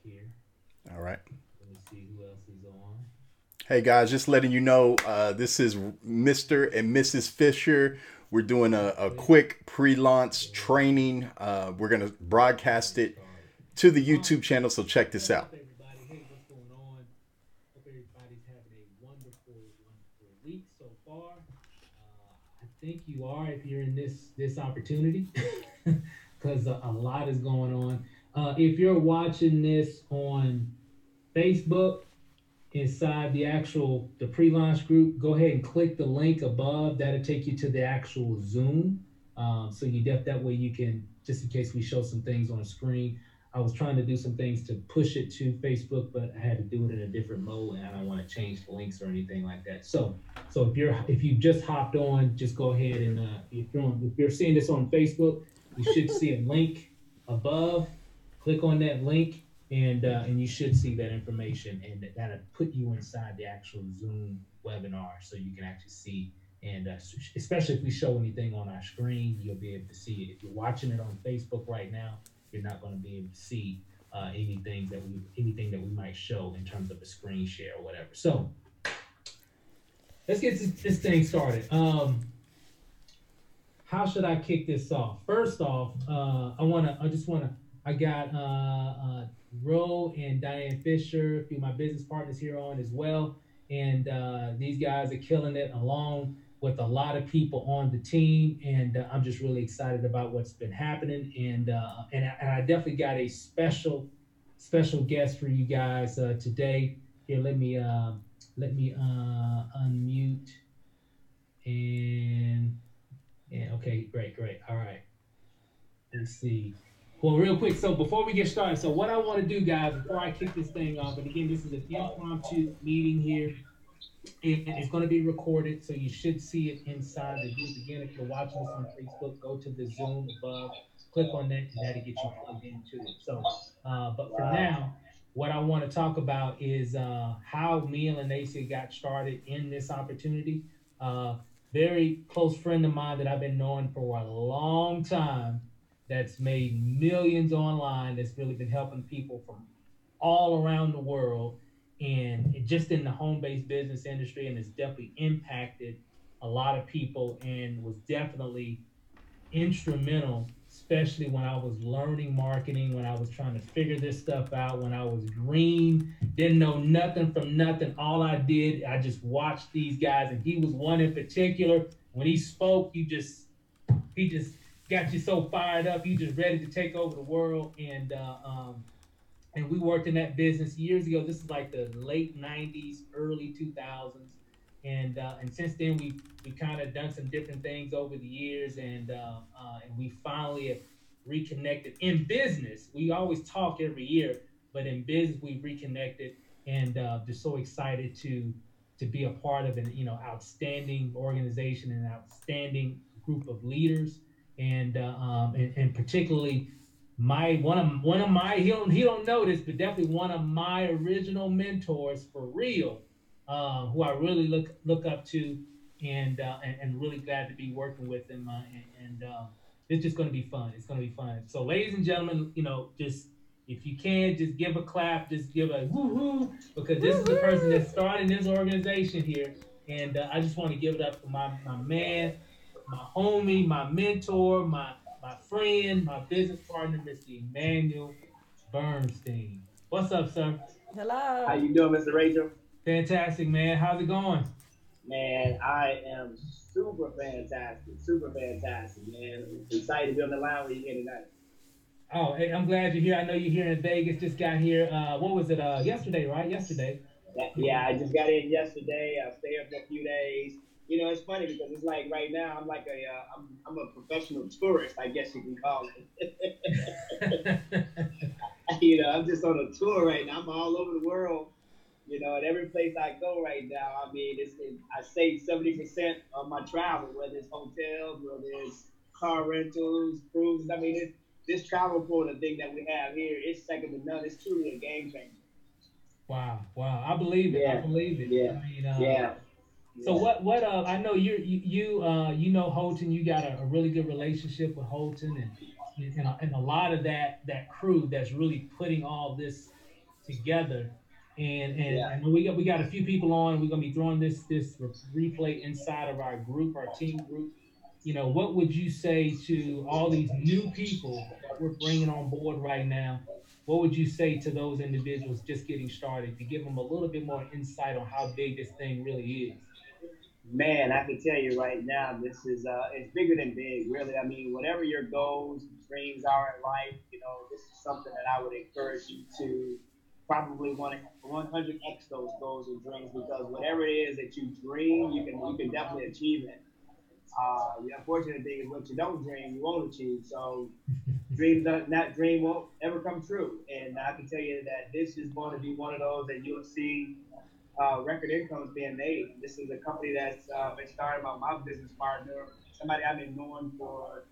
here. All right. Let me see who else is on. Hey guys, just letting you know, this is Mr. and Mrs. Fisher. We're doing Real a quick. quick Get pre-launch everybody training. We're gonna get broadcast everybody it started. to the Um, YouTube channel. So check this what's out. up, everybody? Hey, what's going on? Hope everybody's having a wonderful, wonderful week so far. I think you are if you're in this opportunity, because a lot is going on. If you're watching this on Facebook, inside the pre-launch group, go ahead and click the link above. That'll take you to the actual Zoom. So that way you can, just in case we show some things on screen. I was trying to do some things to push it to Facebook, but I had to do it in a different mode, and I don't want to change the links or anything like that. So if you just hopped on, just go ahead and if you're seeing this on Facebook, you should see a link above. Click on that link, and you should see that information, and that'll put you inside the actual Zoom webinar, so you can actually see. And especially if we show anything on our screen, you'll be able to see it. If you're watching it on Facebook right now, you're not going to be able to see anything that we might show in terms of a screen share or whatever. So let's get this thing started. How should I kick this off? First off, I got Ro and Diane Fisher, a few of my business partners here on as well. And these guys are killing it along with a lot of people on the team. And I'm just really excited about what's been happening. And I definitely got a special guest for you guys today. Here, let me unmute and yeah, okay, great. All right. Let's see. Well, real quick. So before we get started, so what I want to do, guys, before I kick this thing off, and again, this is an impromptu meeting here, and it's going to be recorded, so you should see it inside the group. Again, if you're watching this on Facebook, go to the Zoom above, click on that, and that'll get you plugged into it. But for Wow. now, what I want to talk about is how me and Lanacia got started in this opportunity. Uh, Very close friend of mine that I've been knowing for a long time, that's made millions online, that's really been helping people from all around the world, and just in the home-based business industry, and it's definitely impacted a lot of people, and was definitely instrumental, especially when I was learning marketing, when I was trying to figure this stuff out, when I was green, didn't know nothing from nothing. All I did, I just watched these guys, and he was one in particular. When he spoke, he just got you so fired up, you just ready to take over the world. And we worked in that business years ago. This is like the late '90s, early 2000s, and since then we kind of done some different things over the years, and we finally have reconnected in business. We always talk every year, but in business we've reconnected, and just so excited to be a part of an outstanding organization and an outstanding group of leaders, and particularly my one of my he don't know this, but definitely one of my original mentors for real, who I really look up to, and really glad to be working with him, and it's just going to be fun. It's going to be fun. So, ladies and gentlemen, just if you can, just give a clap, just give a woohoo, because this is the person that's starting this organization here, and I just want to give it up for my man, my homie, my mentor, my friend, my business partner, Mr. Emmanuel Bernstein. What's up, sir? How Hello. you doing, Mr. Rachel? Fantastic, man. How's it going? Man, I am super fantastic, man. Excited to be on the line with you here tonight. Oh, hey, I'm glad you're here. I know you're here in Vegas. Just got here. What was it? Yesterday, right? Yesterday. Yeah, I just got in yesterday. I stayed for a few days. You know, it's funny because it's like right now I'm like I'm a professional tourist, I guess you can call it. You know, I'm just on a tour right now. I'm all over the world. You know, and every place I go right now, I mean, I save 70% of my travel, whether it's hotels, whether it's car rentals, cruises. I mean, this travel portal thing that we have here is second to none. It's truly a game changer. Wow, wow. I believe it. I Yeah, believe it. yeah, I mean, yeah, so yeah. what I know you know Holton. You got a really good relationship with Holton, and a lot of that crew that's really putting all this. together. And Yeah. I know we got a few people on. We're gonna be throwing this replay inside of our group, our team group. What would you say to all these new people that we're bringing on board right now? What would you say to those individuals just getting started to give them a little bit more insight on how big this thing really is? Man, I can tell you right now, this is it's bigger than big, really. I mean, whatever your goals and dreams are in life, this is something that I would encourage you to probably want to 100x those goals and dreams, because whatever it is that you dream, you can definitely achieve it. The unfortunate thing is what you don't dream, you won't achieve. So dreams that dream won't ever come true. And I can tell you that this is going to be one of those that you'll see record incomes being made. This is a company that's been started by my business partner, somebody I've been knowing for.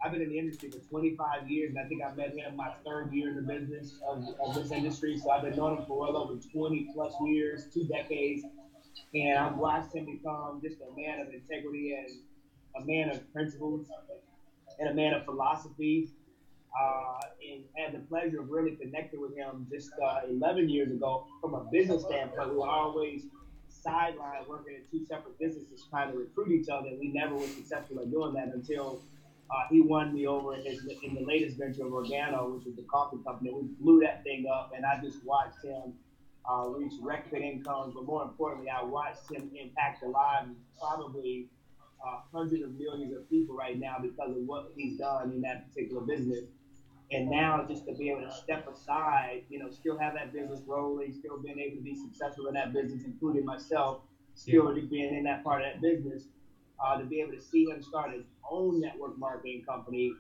I've been in the industry for 25 years, and I think I met him my third year in the business of this industry. So I've been knowing him for well over 20 plus years, 2 decades, and I've watched him become just a man of integrity and a man of principles and a man of philosophy, and had the pleasure of really connecting with him just 11 years ago. From a business standpoint, we were always sidelined working in two separate businesses trying to recruit each other. We never were successful at doing that until he won me over in the latest venture of Organo, which is the coffee company. We blew that thing up, and I just watched him reach record incomes. But more importantly, I watched him impact the lives of probably hundreds of millions of people right now because of what he's done in that particular business. And now just to be able to step aside, still have that business rolling, still being able to be successful in that business, including myself, Yeah. still being in that part of that business, to be able to see him start his own network marketing company,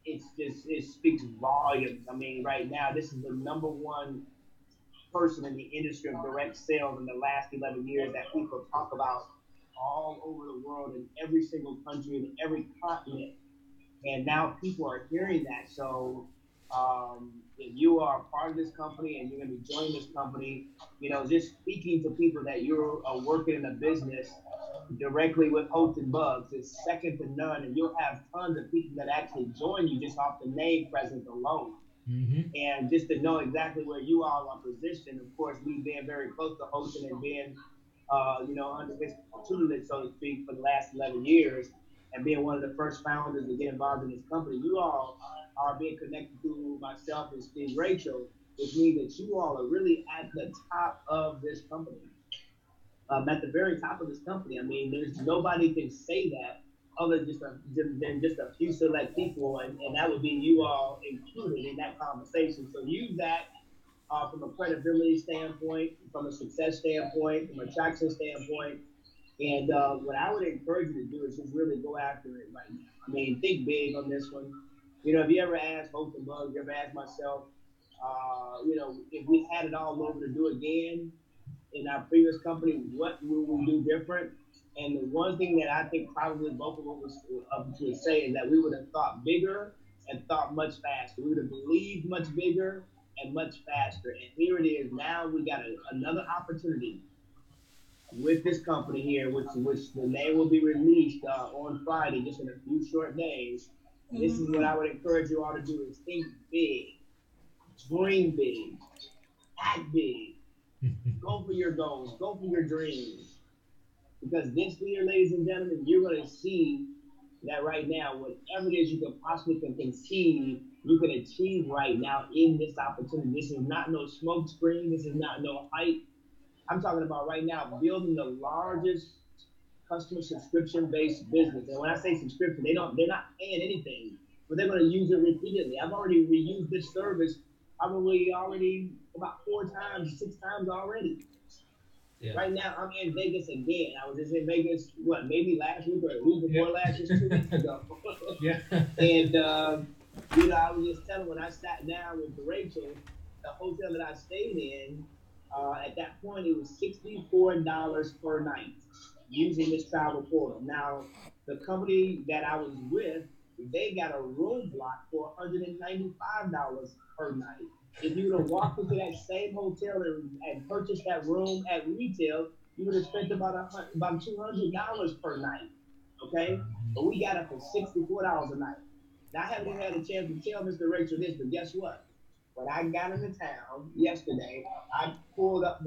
it speaks volumes. I mean, right now, this is the number one person in the industry of direct sales in the last 11 years that people talk about all over the world in every single country in every continent, and now people are hearing that. So if you are a part of this company and you're going to be joining this company, just speaking to people that you're working in a business directly with Hopes and Bugs is second to none, and you'll have tons of people that actually join you just off the name presence alone. Hmm. And just to know exactly where you all are positioned, of course, we being very close to Hostin and being, under his tutelage, so to speak, for the last 11 years, and being one of the first founders to get involved in this company, you all are being connected to myself and Steve Rachel, which means that you all are really at the top of this company, at the very top of this company. I mean, there's nobody can say that other than just a few select people, and that would be you all included in that conversation. So use that from a credibility standpoint, from a success standpoint, from a traction standpoint. And what I would encourage you to do is just really go after it right now. I mean, think big on this one. If you ever ask Hopes and Bugs, you ever ask myself, if we had it all over to do again, in our previous company, what will we do different? And the one thing that I think probably both of us would say is that we would have thought bigger and thought much faster. We would have believed much bigger and much faster. And here it is. Now we got another opportunity with this company here, which the name will be released on Friday, just in a few short days. And this is what I would encourage you all to do: is think big, dream big, act big, go for your goals, go for your dreams. Because this year, ladies and gentlemen, you're going to see that right now, whatever it is you can possibly can conceive, you can achieve right now in this opportunity. This is not no smoke screen. This is not no hype. I'm talking about right now building the largest customer subscription based business. And when I say subscription, they're not paying anything, but they're going to use it repeatedly. I've already reused this service probably already about 4 times, 6 times already. Yeah. Right now, I'm in Vegas again. I was just in Vegas, what, maybe last week or the week Yep. before last, just 2 weeks ago. Yeah. And, I was just telling when I sat down with Rachel, the hotel that I stayed in, at that point, it was $64 per night using this travel portal. Now, the company that I was with, they got a room block for $195 per night. If you would have walked into that same hotel and purchased that room at retail, you would have spent about $200 per night. Okay, but we got it for $64 a night. Now I haven't even Wow. had a chance to tell Mr. Rachel this, but guess what? When I got into town yesterday, I pulled up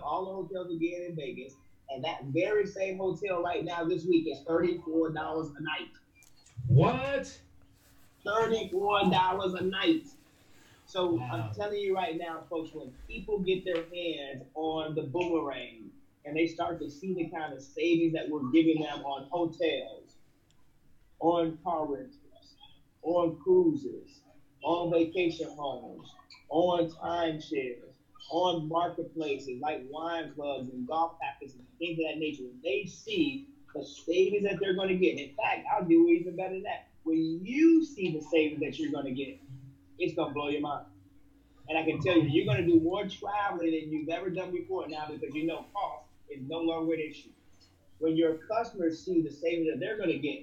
all the hotels again in Vegas, and that very same hotel right now this week is $34 a night. What? $34 a night. So I'm Wow. telling you right now, folks, when people get their hands on the boomerang and they start to see the kind of savings that we're giving them on hotels, on car rentals, on cruises, on vacation homes, on timeshares, on marketplaces like wine clubs and golf packages and things of that nature. When they see the savings that they're going to get, in fact, I'll do even better than that. When you see the savings that you're going to get, it's going to blow your mind. And I can tell you, you're going to do more traveling than you've ever done before now because you know cost is no longer an issue. When your customers see the savings that they're going to get,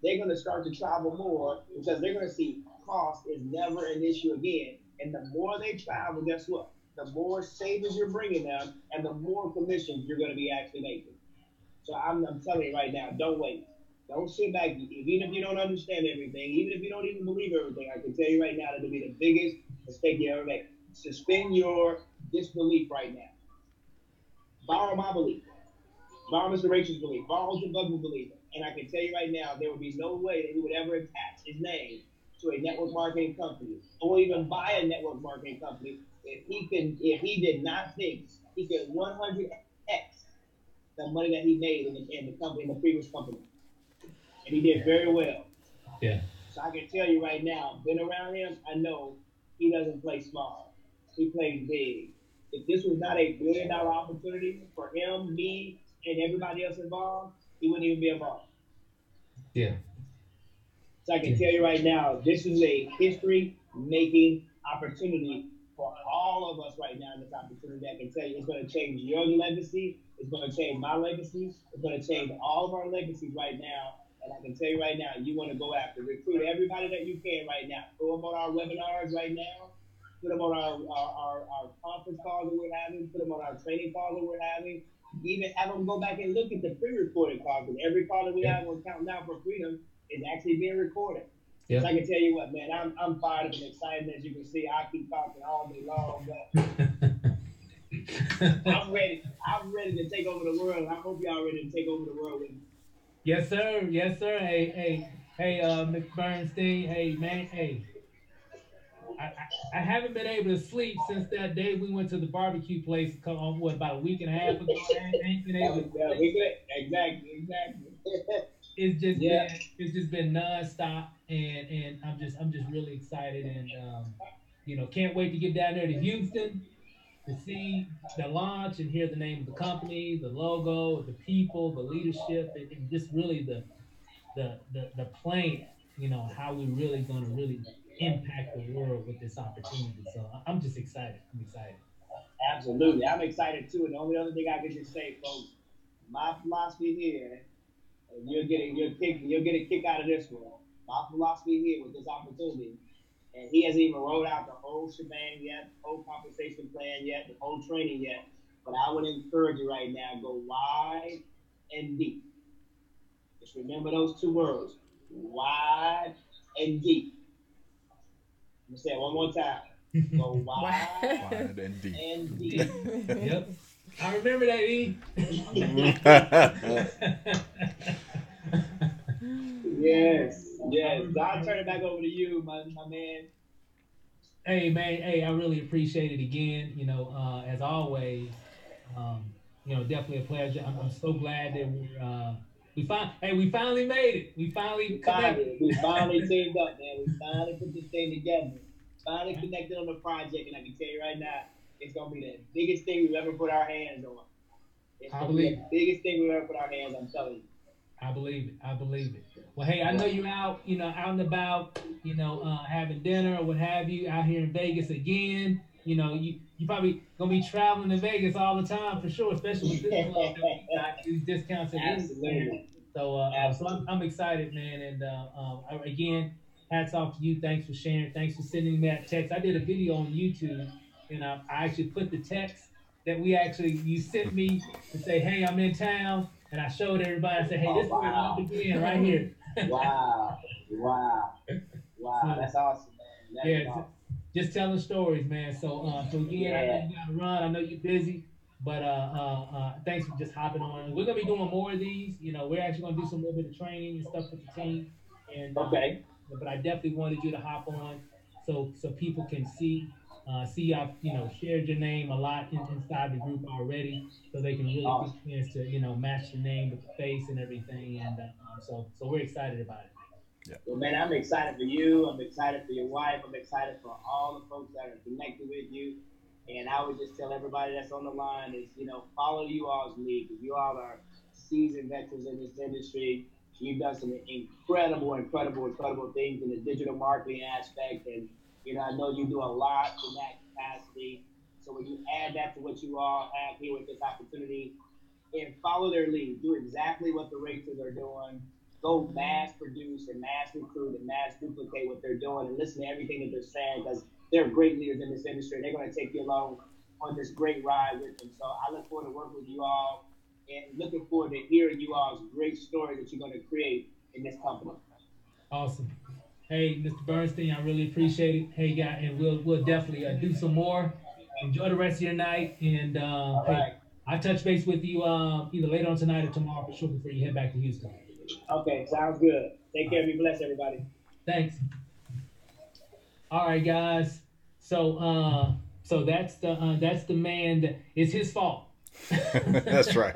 they're going to start to travel more because they're going to see cost is never an issue again. And the more they travel, guess what? The more savings you're bringing them and the more commissions you're going to be actually making. So I'm telling you right now, don't wait. Don't sit back. Even if you don't understand everything, even if you don't even believe everything, I can tell you right now that it'll be the biggest mistake you ever make. Suspend your disbelief right now. Borrow my belief. Borrow Mr. Rachel's belief. Borrow the Bugman's belief. And I can tell you right now, there would be no way that he would ever attach his name to a network marketing company or even buy a network marketing company if he did not think he could 100x the money that he made in the company in the previous company, and he did very well. Yeah. So I can tell you right now, been around him, I know he doesn't play small. He plays big. If this was not a $1 billion opportunity for him, me, and everybody else involved, he wouldn't even be involved. Yeah. So I can Yeah. tell you right now, this is a history making opportunity for all of us right now in this opportunity. I can tell you it's going to change your legacy. It's going to change my legacy. It's going to change all of our legacies right now. And I can tell you right now, you want to go after, recruit everybody that you can right now. Throw them on our webinars right now. Put them on our conference calls that we're having. Put them on our training calls that we're having. Even have them go back and look at the pre-recorded calls. Because every call that we Yep. have on Countdown for Freedom is actually being recorded. So I Yep. can tell you what, man, I'm fired up and excited. As you can see, I keep talking all day long, but I'm ready. I'm ready to take over the world. I hope y'all ready to take over the world with me. Yes, sir. Yes, sir. Hey, hey, hey, Miss Bernstein. Hey, man. Hey, I haven't been able to sleep since that day we went to the barbecue place. What, about a week and a half ago? I ain't been able to We sleep. good. Exactly, exactly. Yeah, It's just been nonstop, and I'm just really excited, and can't wait to get down there to Houston to see the launch and hear the name of the company, the logo, the people, the leadership, and just really the plan. How we really going to really impact the world with this opportunity. So I'm just excited. I'm excited. absolutely. I'm excited too. And the only other thing I can just say, folks, my philosophy here, and you'll get a kick out of this one. My philosophy here with this opportunity, and he hasn't even rolled out the whole shebang yet, the whole compensation plan yet, the whole training yet. But I would encourage you right now, go wide and deep. Just remember those two words, wide and deep. I'm gonna say it one more time. Go Wow. wide Wide and deep. and deep. Deep. Yep, I remember that. E. Yes, I yes. So I'll remember. turn it back over to you, my man. Hey man, hey, I really appreciate it again. As always, definitely a pleasure. I'm so glad that we finally made it. We finally connected. We finally teamed up, man. We finally put this thing together. Finally connected on the project, and I can tell you right now, it's gonna be the biggest thing we've ever put our hands on. It's I gonna be believe the it. biggest thing we've ever put our hands on. I'm telling you. I believe it. I believe it. Well, hey, I know Yeah. you're out, out and about, having dinner or what have you, out here in Vegas again. You probably gonna be traveling to Vegas all the time for sure, especially with this club that we got these discounts and everything. Absolutely. So Absolutely. I'm excited, man. And again, hats off to you. Thanks for sharing. Thanks for sending me that text. I did a video on YouTube, and I actually put the text that you sent me to say, "Hey, I'm in town," and I showed everybody. I said, "Hey, Oh this is where it all wow. began, right here." Wow. Wow. Wow. So That's awesome, man. That yeah, is awesome. just telling stories, man. So again, I know Yeah. you got to run. I know you're busy, but thanks for just hopping on. We're gonna be doing more of these. You know, we're actually gonna do some little bit of training and stuff with the team, and Okay. but I definitely wanted you to hop on so people can see I've shared your name a lot inside the group already, so they can really get Awesome. a chance to match the name with the face and everything, and so we're excited about it. Yeah. Well, man, I'm excited for you. I'm excited for your wife. I'm excited for all the folks that are connected with you. And I would just tell everybody that's on the line is, follow you all's lead because you all are seasoned veterans in this industry. You've done some incredible, incredible, incredible things in the digital marketing aspect. And, I know you do a lot in that capacity. So when you add that to what you all have here with this opportunity, and follow their lead. Do exactly what the racers are doing. Go mass produce and mass recruit and mass duplicate what they're doing and listen to everything that they're saying because they're great leaders in this industry. And they're going to take you along on this great ride with them. So I look forward to working with you all and looking forward to hearing you all's great story that you're going to create in this company. Awesome. Hey, Mr. Bernstein, I really appreciate it. Hey, guy, and we'll definitely do some more. Enjoy the rest of your night, and All hey, right. I'll touch base with you either later on tonight or tomorrow for sure before you head back to Houston. Okay. Sounds good. Take All right. care. Be blessed, everybody. Thanks. All right, guys. So that's the man that it's his fault. That's right.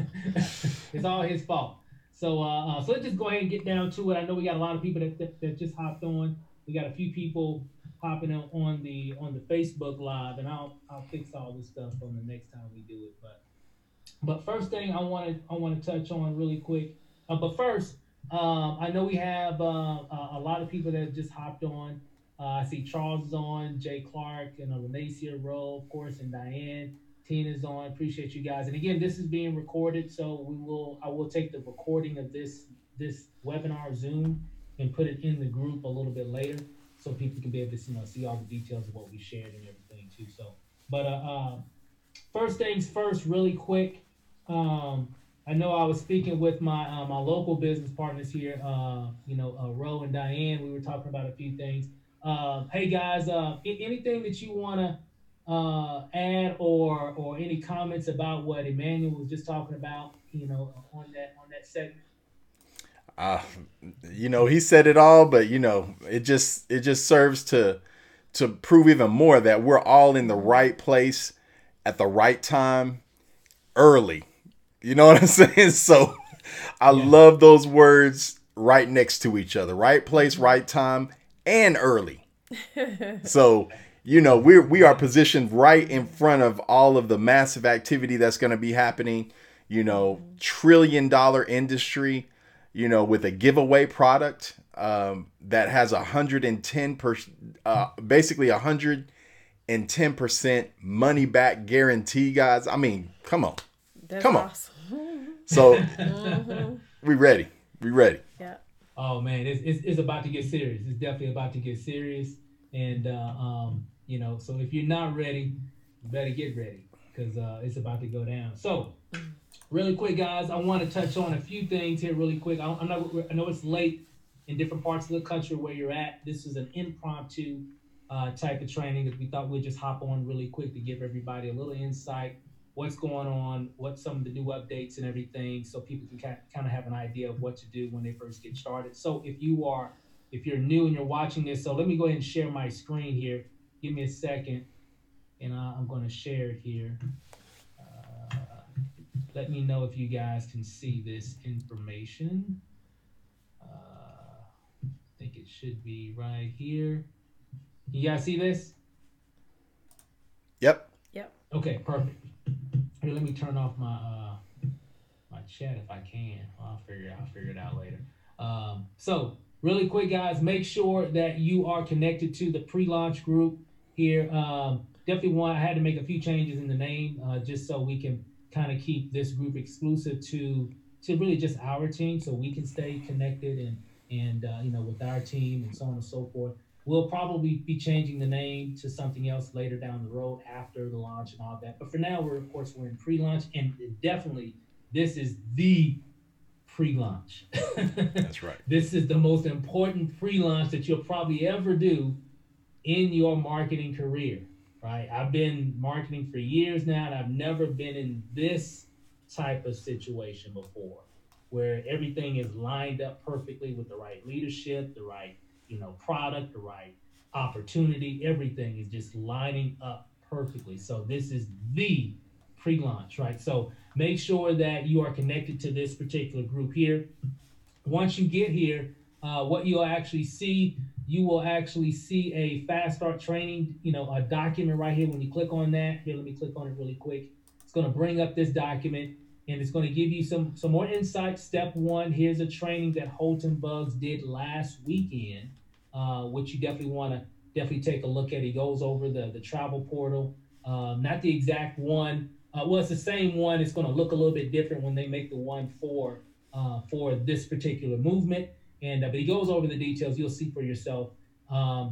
It's all his fault. So let's just go ahead and get down to it. I know we got a lot of people that just hopped on. We got a few people hopping on the Facebook live, and I'll fix all this stuff on the next time we do it. But first thing I want to touch on really quick. But first, I know we have a lot of people that just hopped on. I see Charles is on, Jay Clark, and Lanacia Rowe, of course, and Diane. Tina's on. Appreciate you guys. And again, this is being recorded, so I will take the recording of this webinar Zoom and put it in the group a little bit later, so people can be able to see all the details of what we shared and everything too. But first things first, really quick. I know I was speaking with my local business partners here. Ro and Diane. We were talking about a few things. Hey guys, anything that you want to add or any comments about what Emmanuel was just talking about? On that segment. Uh, he said it all, but it just serves to prove even more that we're all in the right place at the right time early. You know what I'm saying? So I Yeah. love those words right next to each other. Right place, right time, and early. So, we are positioned right in front of all of the massive activity that's going to be happening, trillion-dollar industry, with a giveaway product that has 110% money back guarantee, guys. I mean, come on. That's Come on. awesome. So Mm-hmm. we ready. We ready. Yeah. Oh man, it's about to get serious. It's definitely about to get serious, and so if you're not ready, you better get ready because it's about to go down. So really quick, guys, I want to touch on a few things here really quick. I'm not. I know it's late in different parts of the country where you're at. This is an impromptu type of training that we thought we'd just hop on really quick to give everybody a little insight, what's going on, what some of the new updates and everything, so people can kind of have an idea of what to do when they first get started. So if you're new and you're watching this, so let me go ahead and share my screen here. Give me a second, and I'm going to share it here. Uh, Let me know if you guys can see this information. I think it should be right here. You guys see this? Yep. Yep. Okay, perfect. Here, let me turn off my chat if I can. I'll figure it out later. So really quick, guys, make sure that you are connected to the pre-launch group here. Definitely I had to make a few changes in the name just so we can kind of keep this group exclusive to really just our team, so we can stay connected and with our team and so on and so forth. We'll probably be changing the name to something else later down the road after the launch and all that. But for now, we're in pre-launch, and definitely this is the pre-launch. That's right. This is the most important pre-launch that you'll probably ever do in your marketing career, right? I've been marketing for years now, and I've never been in this type of situation before where everything is lined up perfectly with the right leadership, the right, product, the right opportunity. Everything is just lining up perfectly. So this is the pre-launch, right? So make sure that you are connected to this particular group here. Once you get here, what you'll actually see, you will actually see a fast start training, a document right here. When you click on that, here, let me click on it really quick. It's going to bring up this document, and it's going to give you some more insight. Step one, here's a training that Holton Bugs did last weekend, which you definitely want to definitely take a look at. He goes over the travel portal, not the exact one. Well, it's the same one. It's going to look a little bit different when they make the one for this particular movement. And but he goes over the details. You'll see for yourself.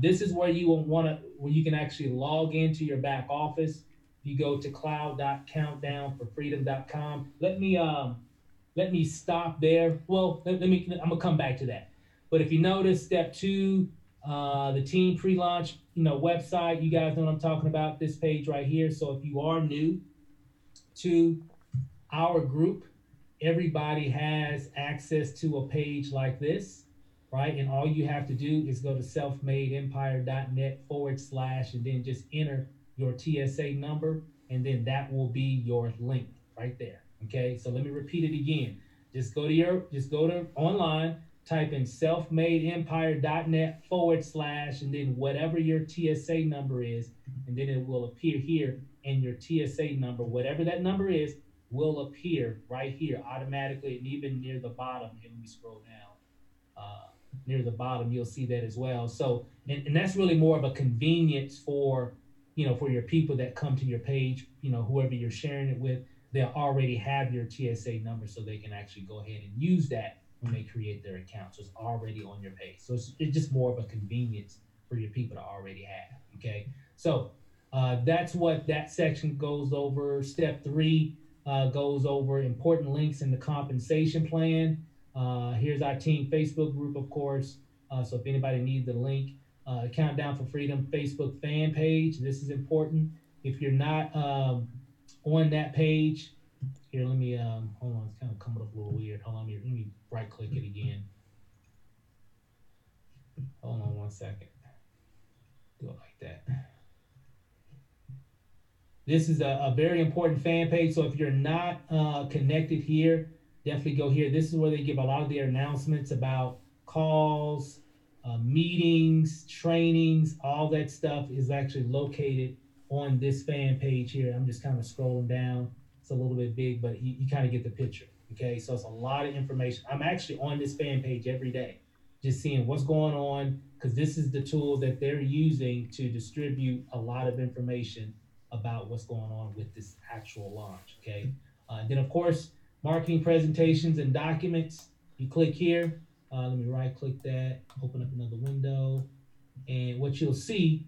This is where you want to where you can actually log into your back office. You go to cloud.countdownforfreedom.com. Let me stop there. Well, let me. I'm gonna come back to that. But if you notice, step two, the team pre-launch, website. You guys know what I'm talking about. This page right here. So if you are new to our group, everybody has access to a page like this, right? And all you have to do is go to selfmadeempire.net / and then just enter your TSA number, and then that will be your link right there. Okay, so let me repeat it again. Just go to online, type in selfmadeempire.net / and then whatever your TSA number is, and then it will appear here, and your TSA number, whatever that number is, will appear right here automatically, and even near the bottom. Here, let me scroll down. Uh, Near the bottom, you'll see that as well. So, and that's really more of a convenience for for your people that come to your page. Whoever you're sharing it with, they'll already have your TSA number, so they can actually go ahead and use that when they create their account. So it's already on your page. So it's just more of a convenience for your people to already have. Okay, so that's what that section goes over. Step three goes over important links in the compensation plan. Here's our team Facebook group, of course. So if anybody needs the link, Countdown for Freedom Facebook fan page. This is important. If you're not on that page, here, let me hold on. It's kind of coming up a little weird. Hold on, let me right click it again. Hold on 1 second. Do it like that. This is a very important fan page. So if you're not connected here, definitely go here. This is where they give a lot of their announcements about calls, meetings, trainings. All that stuff is actually located on this fan page here. I'm just kind of scrolling down. It's a little bit big, but you kind of get the picture. Okay, so it's a lot of information. I'm actually on this fan page every day, just seeing what's going on, because this is the tool that they're using to distribute a lot of information about what's going on with this actual launch. Okay. Then, of course, marketing presentations and documents. You click here. Let me right click that, open up another window. And what you'll see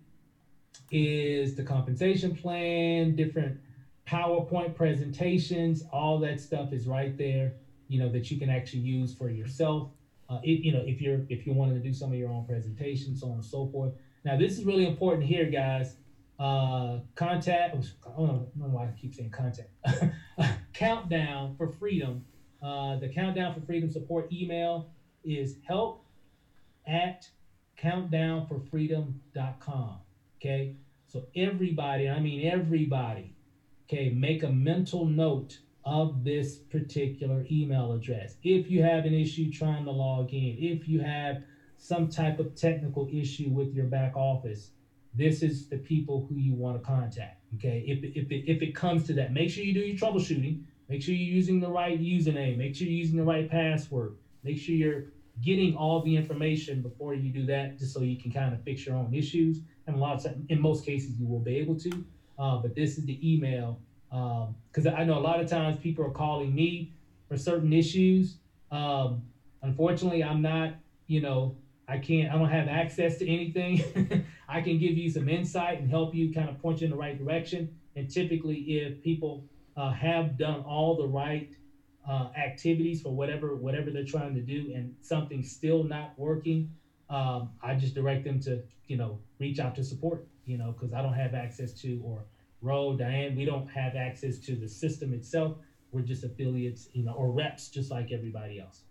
is the compensation plan, different PowerPoint presentations, all that stuff is right there, that you can actually use for yourself. If you're wanting to do some of your own presentations, so on and so forth. Now, this is really important here, guys. Contact. I don't know why I keep saying contact. Countdown for Freedom. The Countdown for Freedom support email is help at countdownforfreedom.com. Okay, so everybody, I mean everybody, okay, make a mental note of this particular email address. If you have an issue trying to log in, if you have some type of technical issue with your back office, this is the people who you want to contact. Okay, if it comes to that, make sure you do your troubleshooting. Make sure you're using the right username. Make sure you're using the right password. Make sure you're getting all the information before you do that, just so you can kind of fix your own issues. And a lot of times, in most cases, you will be able to. But this is the email, because I know a lot of times people are calling me for certain issues. Um, Unfortunately, I'm not, you know, I don't have access to anything. I can give you some insight and help you kind of point you in the right direction. And typically, if people have done all the right activities for whatever they're trying to do, and something's still not working, I just direct them to, reach out to support, because I don't have access to, or Ro, Diane, we don't have access to the system itself. We're just affiliates, or reps, just like everybody else.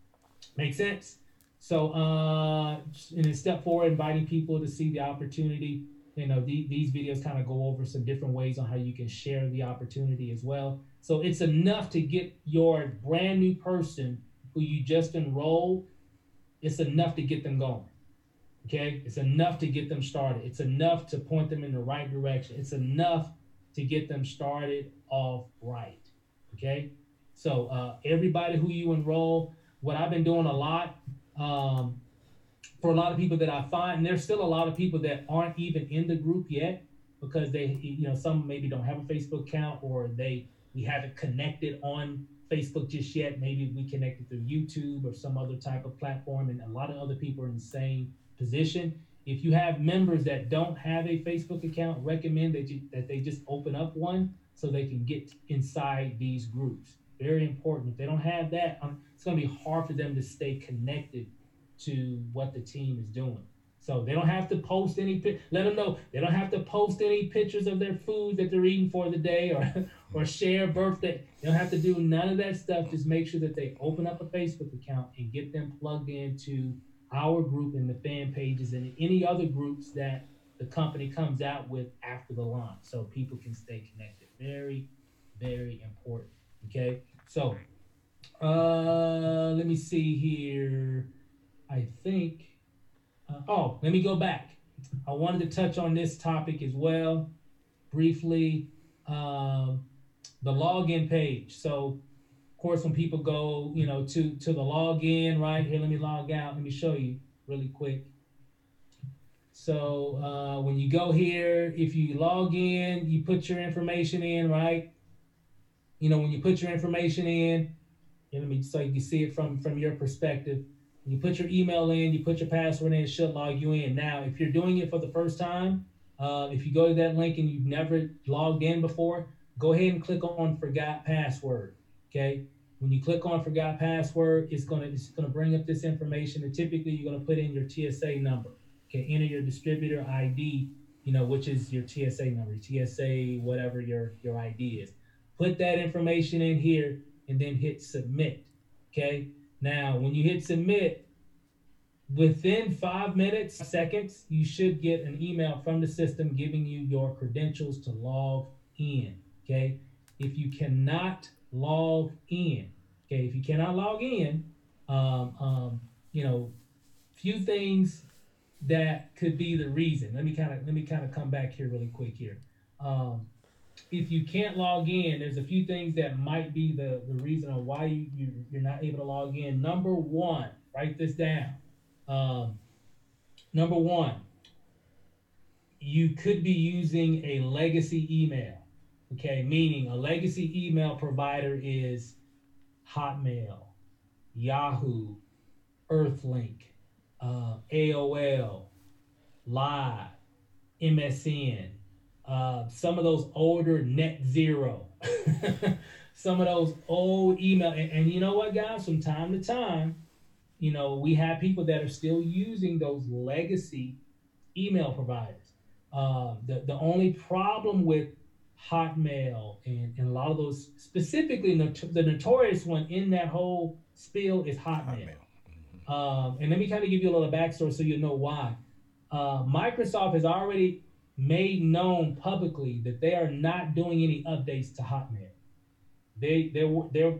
Make sense? So, and then step forward, inviting people to see the opportunity. These videos kind of go over some different ways on how you can share the opportunity as well. So it's enough to get your brand new person who you just enrolled. It's enough to get them going. Okay, it's enough to get them started. It's enough to point them in the right direction. It's enough to get them started off right. Okay, so everybody who you enroll, what I've been doing a lot, um, for a lot of people that I find, and there's still a lot of people that aren't even in the group yet because they, some maybe don't have a Facebook account, or we haven't connected on Facebook just yet. Maybe we connected through YouTube or some other type of platform, and a lot of other people are in the same position. If you have members that don't have a Facebook account, recommend that they just open up one so they can get inside these groups. Very important. If they don't have that, it's going to be hard for them to stay connected to what the team is doing. So they don't have to post let them know they don't have to post any pictures of their food that they're eating for the day, or share birthday. They don't have to do none of that stuff. Just make sure that they open up a Facebook account and get them plugged into our group and the fan pages and any other groups that the company comes out with after the launch, so people can stay connected. Very, very important. Okay. So let me see here. I think. Let me go back. I wanted to touch on this topic as well briefly. Um, the login page. So, of course, when people go, to the login, right here, let me log out. Let me show you really quick. So, when you go here, if you log in, you put your information in, right? When you put your information in, let me, so you can see it from your perspective. You put your email in, you put your password in, it should log you in. Now, if you're doing it for the first time, if you go to that link and you've never logged in before, go ahead and click on Forgot Password. Okay. When you click on Forgot Password, it's gonna bring up this information, and typically you're gonna put in your TSA number. Okay, enter your distributor ID, which is your TSA number, TSA, whatever your ID is. Put that information in here and then hit submit. Okay. Now, when you hit submit, within 5 minutes, 5 seconds, you should get an email from the system giving you your credentials to log in. Okay. If you cannot log in, okay, if you cannot log in, um, um, you know, few things that could be the reason. Let me kind of come back here really quick here. Um, if you can't log in, there's a few things that might be the reason on why you're not able to log in. Number one, write this down. Um, Number one, you could be using a legacy email. Okay, meaning a legacy email provider is Hotmail, Yahoo, Earthlink, AOL, Live, MSN, some of those older Net Zero, some of those old email. And you know what, guys? From time to time, we have people that are still using those legacy email providers. The only problem with Hotmail and a lot of those, specifically the notorious one in that whole spiel is Hotmail. Hotmail. And let me kind of give you a little backstory so you know why. Microsoft has already made known publicly that they are not doing any updates to Hotmail. Their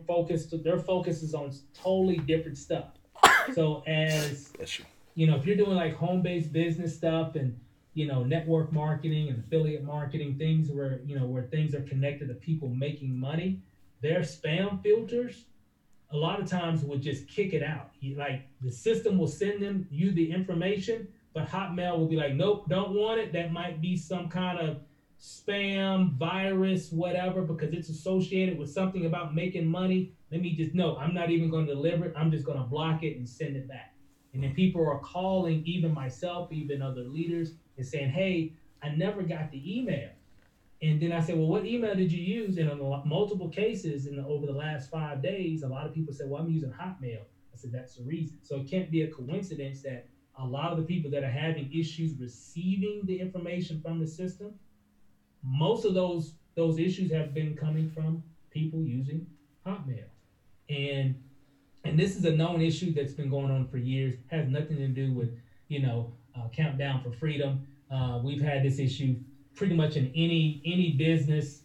focus is on totally different stuff. So as if you're doing like home-based business stuff and network marketing and affiliate marketing, things where things are connected to people making money, their spam filters a lot of times would just kick it out. Like the system will send them you the information, but Hotmail will be like, nope, don't want it. That might be some kind of spam virus, whatever, because it's associated with something about making money. Let me just know, I'm not even going to deliver it. I'm just going to block it and send it back. And then people are calling, even myself, even other leaders, and saying, hey, I never got the email. And then I said, well, what email did you use? And in multiple cases over the last 5 days, a lot of people said, well, I'm using Hotmail. I said, that's the reason. So it can't be a coincidence that a lot of the people that are having issues receiving the information from the system, most of those issues have been coming from people using Hotmail. And this is a known issue that's been going on for years. Has nothing to do with Countdown for Freedom. We've had this issue pretty much in any business,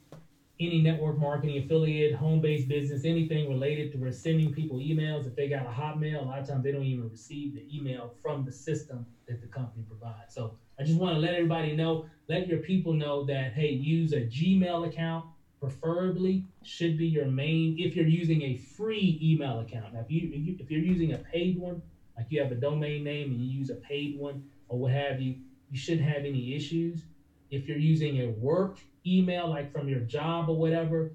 any network marketing affiliate, home-based business, anything related to sending people emails. If they got a Hotmail, a lot of times they don't even receive the email from the system that the company provides. So I just want to let everybody know, let your people know that, hey, use a Gmail account, preferably should be your main, if you're using a free email account. Now, if you're using a paid one, like you have a domain name and you use a paid one or what have you, you shouldn't have any issues. If you're using a work email, like from your job or whatever,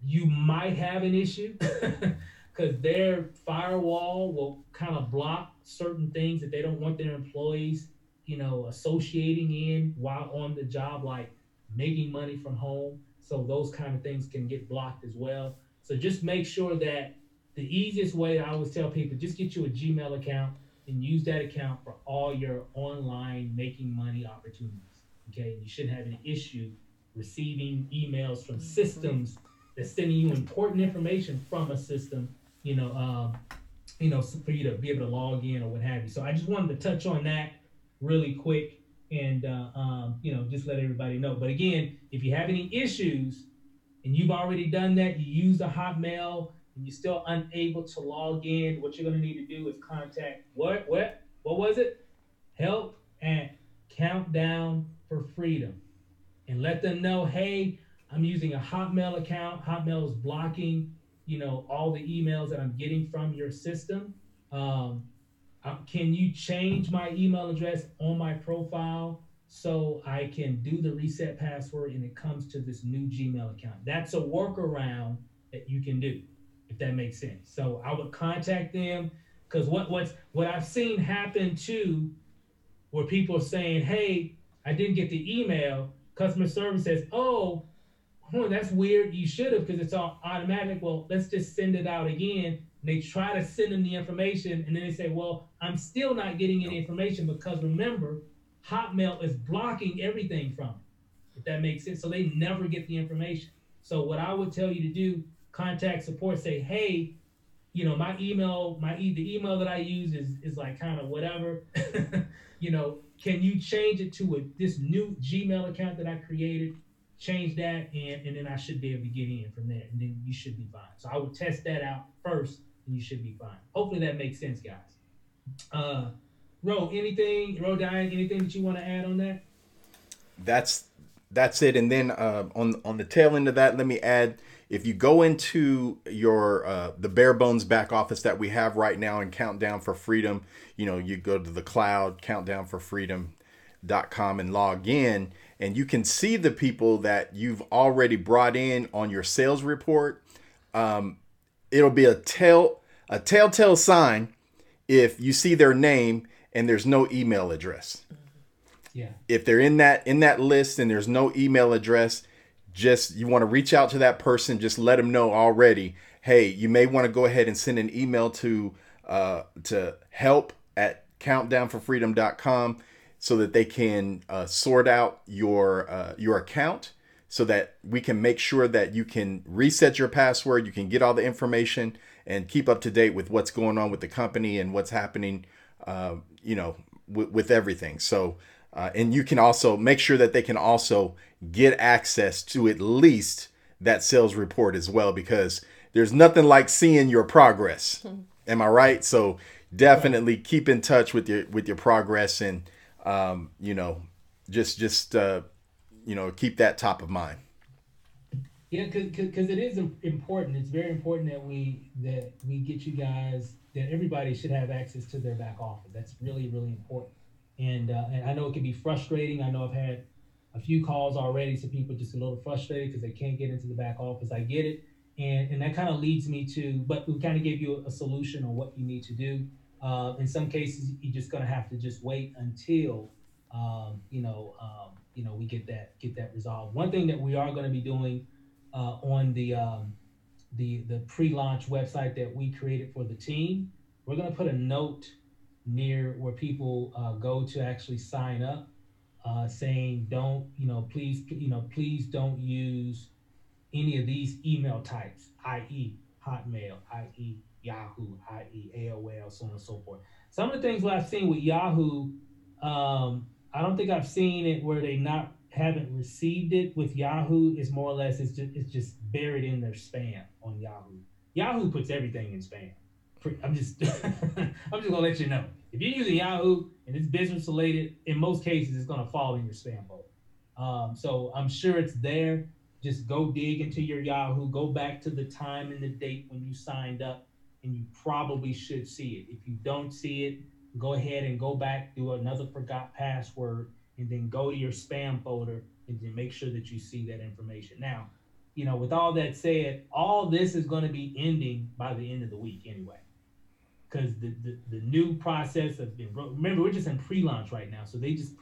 you might have an issue because their firewall will kind of block certain things that they don't want their employees, associating in while on the job, like making money from home. So those kind of things can get blocked as well. So just make sure that the easiest way, I always tell people, just get you a Gmail account and use that account for all your online making money opportunities. Okay, you shouldn't have an issue receiving emails from systems that's sending you important information from a system, for you to be able to log in or what have you. So I just wanted to touch on that really quick and, just let everybody know. But again, if you have any issues and you've already done that, you use the Hotmail and you're still unable to log in, what you're going to need to do is contact what was it? Help at Countdown for Freedom and let them know, hey, I'm using a Hotmail account. Hotmail is blocking, all the emails that I'm getting from your system. Um, can you change my email address on my profile so I can do the reset password and it comes to this new Gmail account? That's a workaround that you can do, if that makes sense. So I would contact them because what I've seen happen too, where people are saying, "Hey, I didn't get the email." Customer service says, "Oh, that's weird. You should have because it's all automatic." Well, let's just send it out again. And they try to send them the information, and then they say, "Well, I'm still not getting any information because remember, Hotmail is blocking everything from it." If that makes sense, so they never get the information. So what I would tell you to do: contact support, say, "Hey, my email, the email that I use is like kind of whatever. Can you change it to this new Gmail account that I created? Change that, and then I should be able to get in from there, and then you should be fine." So I would test that out first, and you should be fine. Hopefully that makes sense, guys. Uh, Diane, anything that you want to add on that? That's that's it. And then on the tail end of that, let me add: if you go into your the bare bones back office that we have right now in Countdown for Freedom, you go to the cloud countdownforfreedom.com and log in, and you can see the people that you've already brought in on your sales report. It'll be a telltale sign if you see their name and there's no email address. Yeah. If they're in that list and there's no email address, just you want to reach out to that person, just let them know already, hey, you may want to go ahead and send an email to help at countdownforfreedom.com so that they can sort out your account, so that we can make sure that you can reset your password, you can get all the information and keep up to date with what's going on with the company and what's happening, with everything. So, and you can also make sure that they can also get access to at least that sales report as well, because there's nothing like seeing your progress. Am I right? So definitely keep in touch with your progress, and keep that top of mind. Yeah, because it is important. It's very important that we get you guys, that everybody should have access to their back office. That's really really important. And I know it can be frustrating. I know I've had a few calls already, so people just a little frustrated because they can't get into the back office. I get it, and that kind of leads me to, but we kind of gave you a solution on what you need to do. In some cases, you're just gonna have to just wait until we get that resolved. One thing that we are going to be doing on the pre-launch website that we created for the team, we're going to put a note near where people go to actually sign up, saying don't, please don't use any of these email types, i.e., Hotmail, i.e., Yahoo, i.e., AOL, so on and so forth. Some of the things what I've seen with Yahoo, I don't think I've seen it where they not haven't received it. With Yahoo, is more or less it's just buried in their spam on Yahoo. Yahoo puts everything in spam. I'm just I'm just gonna let you know. If you're using Yahoo and it's business related, in most cases it's gonna fall in your spam folder. So I'm sure it's there. Just go dig into your Yahoo, go back to the time and the date when you signed up, and you probably should see it. If you don't see it, go ahead and go back, do another forgot password, and then go to your spam folder and then make sure that you see that information. Now, with all that said, all this is going to be ending by the end of the week anyway, because the new process of been, remember, we're just in pre-launch right now, so they just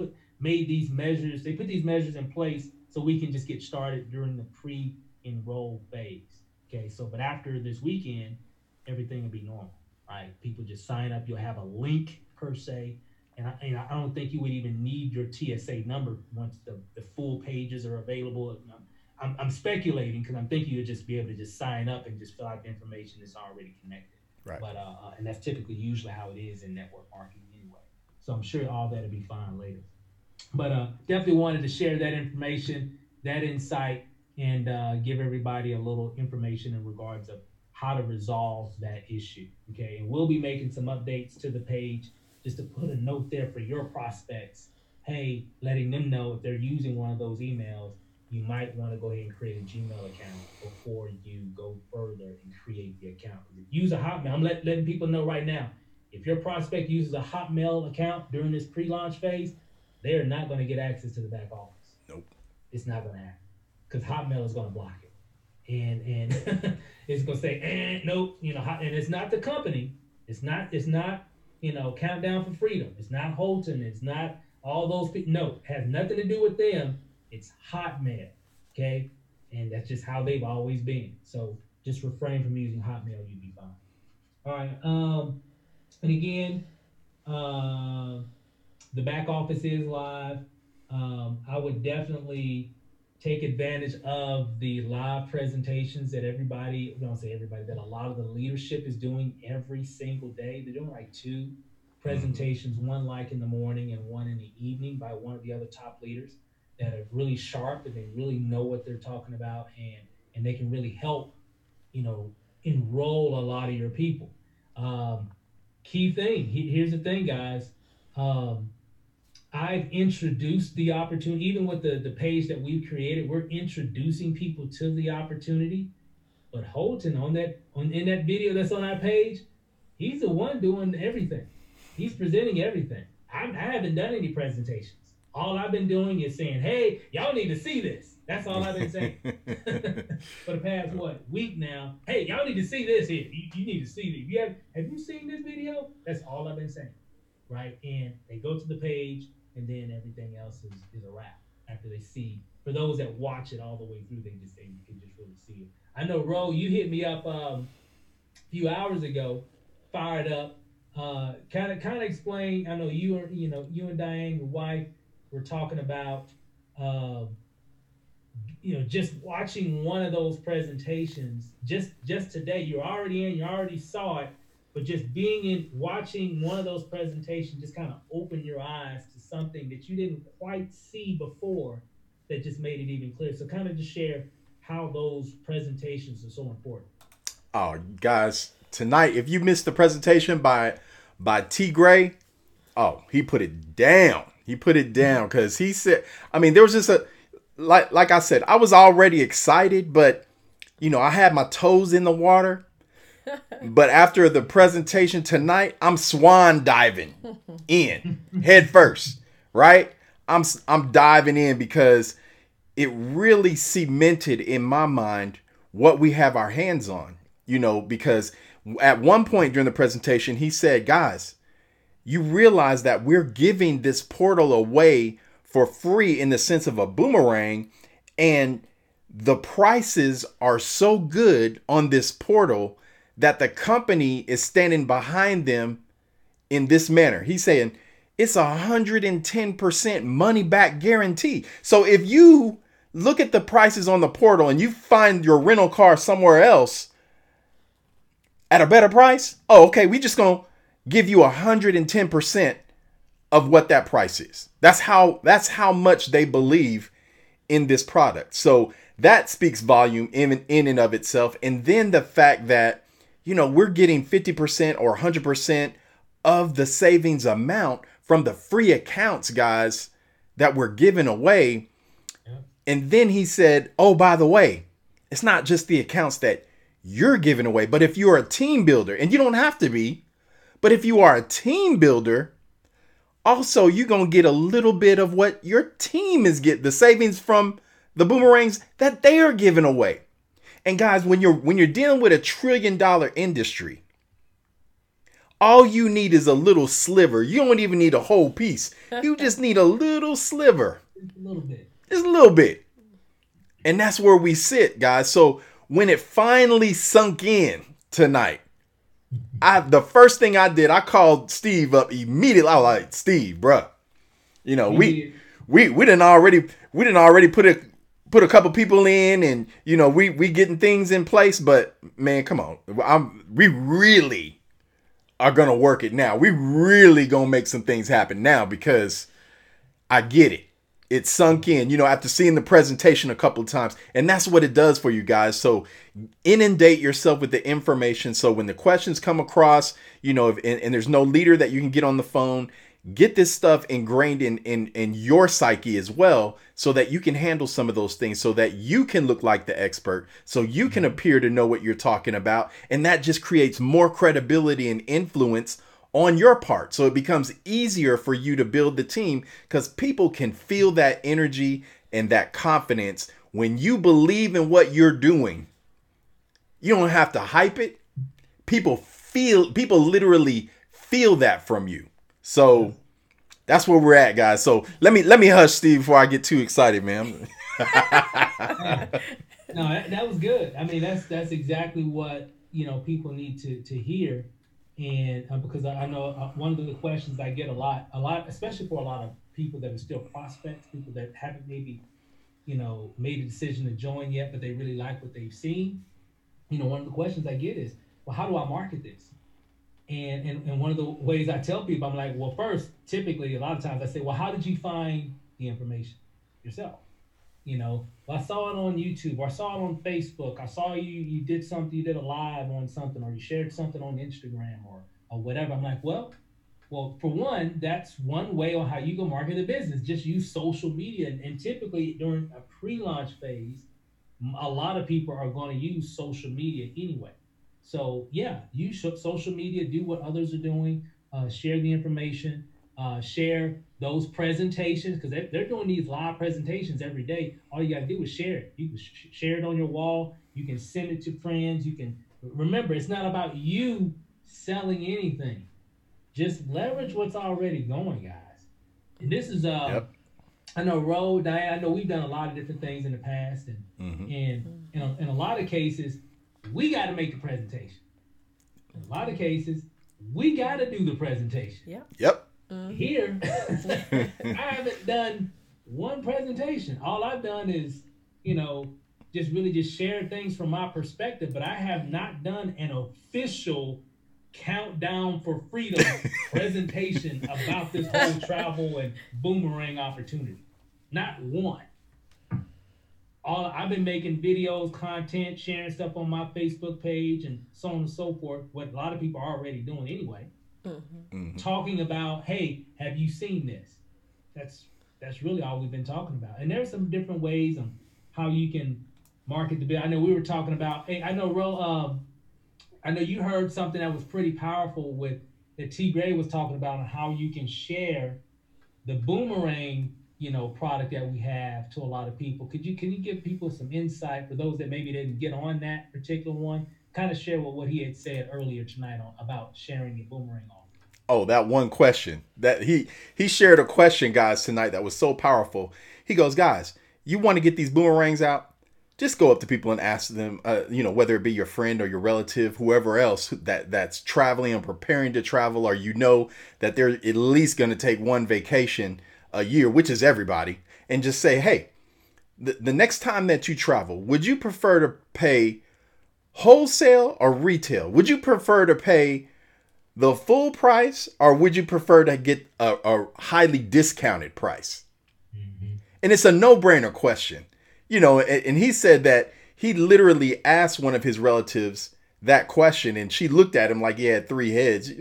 made these measures, they put these measures in place so we can just get started during the pre-enroll phase. Okay, so but after this weekend, everything will be normal, right? People just sign up, you'll have a link per se, and I don't think you would even need your TSA number once the full pages are available. I'm speculating because I'm thinking you'll just be able to just sign up and just fill out the information that's already connected. Right. But and that's typically usually how it is in network marketing anyway. So I'm sure all that'll be fine later. But definitely wanted to share that information, that insight, and give everybody a little information in regards of how to resolve that issue. Okay, and we'll be making some updates to the page just to put a note there for your prospects. Hey, letting them know if they're using one of those emails, you might want to go ahead and create a Gmail account before you go further and create the account. If you use a Hotmail, I'm letting people know right now. If your prospect uses a Hotmail account during this pre-launch phase, they are not going to get access to the back office. Nope. It's not going to happen because Hotmail is going to block it, and it's going to say, nope, and it's not the company. It's not Countdown for Freedom. It's not Holton. It's not all those people. No, it has nothing to do with them. It's Hotmail. Okay, and that's just how they've always been. So just refrain from using Hotmail. You'll be fine. All right. And again, uh, the back office is live. I would definitely take advantage of the live presentations that everybody, I don't say everybody, that a lot of the leadership is doing every single day. They're doing like two presentations, one like in the morning and one in the evening by one of the other top leaders that are really sharp and they really know what they're talking about, and they can really help, you know, enroll a lot of your people. Um, Key thing. Here's the thing, guys. Um, I've introduced the opportunity, even with the page that we've created. We're introducing people to the opportunity. But Holton in that video that's on our page, he's the one doing everything. He's presenting everything. I haven't done any presentations. All I've been doing is saying, "Hey, y'all need to see this." That's all I've been saying for the past week now. Hey, y'all need to see this here. You need to see this. Have you seen this video? That's all I've been saying, right? And they go to the page, and then everything else is a wrap after they see. For those that watch it all the way through, they can just really see it. I know, Ro, you hit me up a few hours ago, fired up. Kind of explain. I know you and Diane, your wife, were talking about um, just watching one of those presentations just today. You're already in, you already saw it, but just being in, watching one of those presentations just kind of opened your eyes to something that you didn't quite see before, that just made it even clearer. So kind of just share how those presentations are so important. Oh, guys, tonight, if you missed the presentation by T Gray, oh, he put it down. He put it down because he said, I mean, there was just like I said, I was already excited, but I had my toes in the water. But after the presentation tonight, I'm swan diving in head first, right? I'm diving in because it really cemented in my mind what we have our hands on, because at one point during the presentation, he said, guys, you realize that we're giving this portal away for free in the sense of a boomerang, and the prices are so good on this portal that the company is standing behind them in this manner. He's saying it's 110% money back guarantee. So if you look at the prices on the portal and you find your rental car somewhere else at a better price, oh, okay, we just gonna give you 110% of what that price is. That's how much they believe in this product. So that speaks volume in and of itself. And then the fact that, we're getting 50% or 100% of the savings amount from the free accounts, guys, that we're giving away. Yeah. And then he said, oh, by the way, it's not just the accounts that you're giving away, but if you're a team builder, and you don't have to be, but if you are a team builder, also you're going to get a little bit of what your team is getting, the savings from the boomerangs that they are giving away. And guys, when you're dealing with $1 trillion industry, all you need is a little sliver. You don't even need a whole piece. You just need a little sliver. Just a little bit. Just a little bit. And that's where we sit, guys. So when it finally sunk in tonight, the first thing I did, I called Steve up immediately. I was like, Steve, bruh, we didn't already put a couple people in, and we getting things in place. But man, come on, we really are gonna work it now. We really gonna make some things happen now, because I get it. It sunk in, after seeing the presentation a couple of times. And that's what it does for you guys. So inundate yourself with the information. So when the questions come across, and there's no leader that you can get on the phone, get this stuff ingrained in your psyche as well, so that you can handle some of those things, so that you can look like the expert, so you can appear to know what you're talking about. And that just creates more credibility and influence on your part. So it becomes easier for you to build the team, because people can feel that energy and that confidence when you believe in what you're doing. You don't have to hype it. People literally feel that from you. So that's where we're at, guys. So let me hush Steve before I get too excited, man. No, that was good. I mean, that's exactly what people need to hear. And because I know one of the questions I get a lot, especially for a lot of people that are still prospects, people that haven't maybe made a decision to join yet, but they really like what they've seen. One of the questions I get is, well, how do I market this? And one of the ways I tell people, I'm like, well, first, typically, a lot of times I say, well, how did you find the information yourself? Well, I saw it on YouTube, or I saw it on Facebook. I saw you did something, you did a live on something, or you shared something on Instagram, or whatever. I'm like, well, for one, that's one way on how you go market the business. Just use social media, and typically during a pre-launch phase, a lot of people are going to use social media anyway. So yeah, use social media, do what others are doing, share the information, share those presentations, because they're doing these live presentations every day. All you got to do is share it. You can share it on your wall. You can send it to friends. You can remember, it's not about you selling anything. Just leverage what's already going, guys. And this is Yep. I know Ro, Diane, I know we've done a lot of different things in the past, and Mm-hmm. in a lot of cases, we got to make the presentation. In a lot of cases, we got to do the presentation. Yep. Yep. Here, I haven't done one presentation. All I've done is, just really just share things from my perspective, but I have not done an official countdown for freedom presentation about this whole travel and boomerang opportunity. Not one. All I've been making videos, content, sharing stuff on my Facebook page, and so on and so forth. What a lot of people are already doing anyway. Mm-hmm. Talking about, hey, have you seen this? That's really all we've been talking about. And there's some different ways on how you can market the bill. I know we were talking about. Hey, I know, Ro. I know you heard something that was pretty powerful with that T. Gray was talking about on how you can share the boomerang, product that we have to a lot of people. Can you give people some insight for those that maybe didn't get on that particular one? Kind of share what he had said earlier tonight about sharing your boomerang offer. Oh, that one question that he shared a question, guys, tonight that was so powerful. He goes, guys, you want to get these boomerangs out? just go up to people and ask them, whether it be your friend or your relative, whoever else that's traveling and preparing to travel, or that they're at least going to take one vacation a year, which is everybody, and just say, hey, the next time that you travel, would you prefer to pay wholesale or retail? Would you prefer to pay the full price, or would you prefer to get a highly discounted price? Mm-hmm. And it's a no-brainer question. And he said that he literally asked one of his relatives that question, and she looked at him like he had three heads.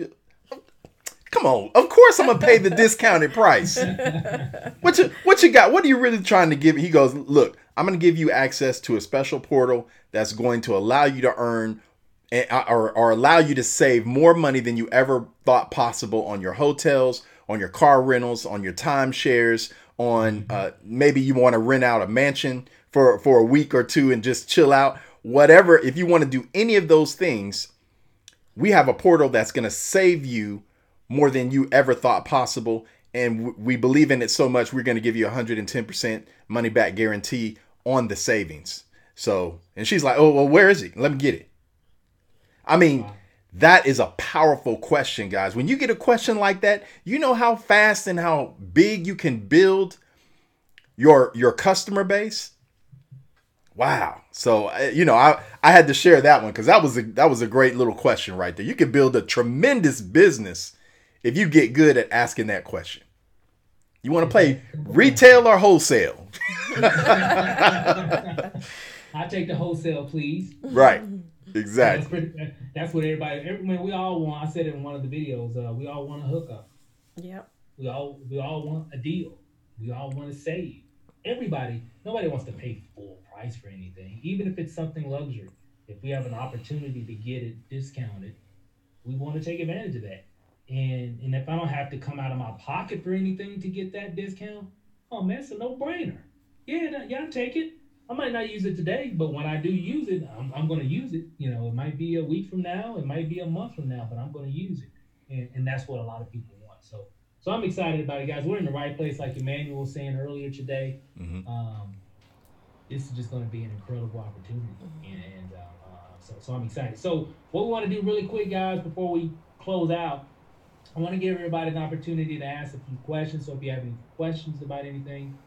Come on, of course I'm gonna pay the discounted price. What you got? What are you really trying to give me? He goes, look, I'm gonna give you access to a special portal that's going to allow you to earn or allow you to save more money than you ever thought possible on your hotels, on your car rentals, on your timeshares, on maybe you want to rent out a mansion for a week or two and just chill out. Whatever, if you want to do any of those things, we have a portal that's going to save you more than you ever thought possible. And we believe in it so much, we're going to give you 110% money back guarantee on the savings. So, and she's like, oh, well, where is he? Let me get it. I mean, Wow. that is a powerful question, guys. When you get a question like that, you know how fast and how big you can build your customer base. Wow. So, I had to share that one because that was a great little question right there. You can build a tremendous business if you get good at asking that question. You want to play retail or wholesale? I take the wholesale, please. Right. That's Exactly. pretty. That's what man, we all want. I said it in one of the videos. We all want a hookup. Yep. We all want a deal. We all want to save. Nobody wants to pay full price for anything, even if it's something luxury. If we have an opportunity to get it discounted, we want to take advantage of that. And if I don't have to come out of my pocket for anything to get that discount, oh man, it's a no brainer. Yeah, I'll take it. I might not use it today, but when I do use it, I'm going to use it. It might be a week from now, it might be a month from now, but I'm going to use it, and that's what a lot of people want. So I'm excited about it, guys. We're in the right place, like Emmanuel was saying earlier today. Hmm. Um, this is just going to be an incredible opportunity, so I'm excited. So what we want to do really quick, guys, before we close out, I want to give everybody an opportunity to ask a few questions. So if you have any questions about anything,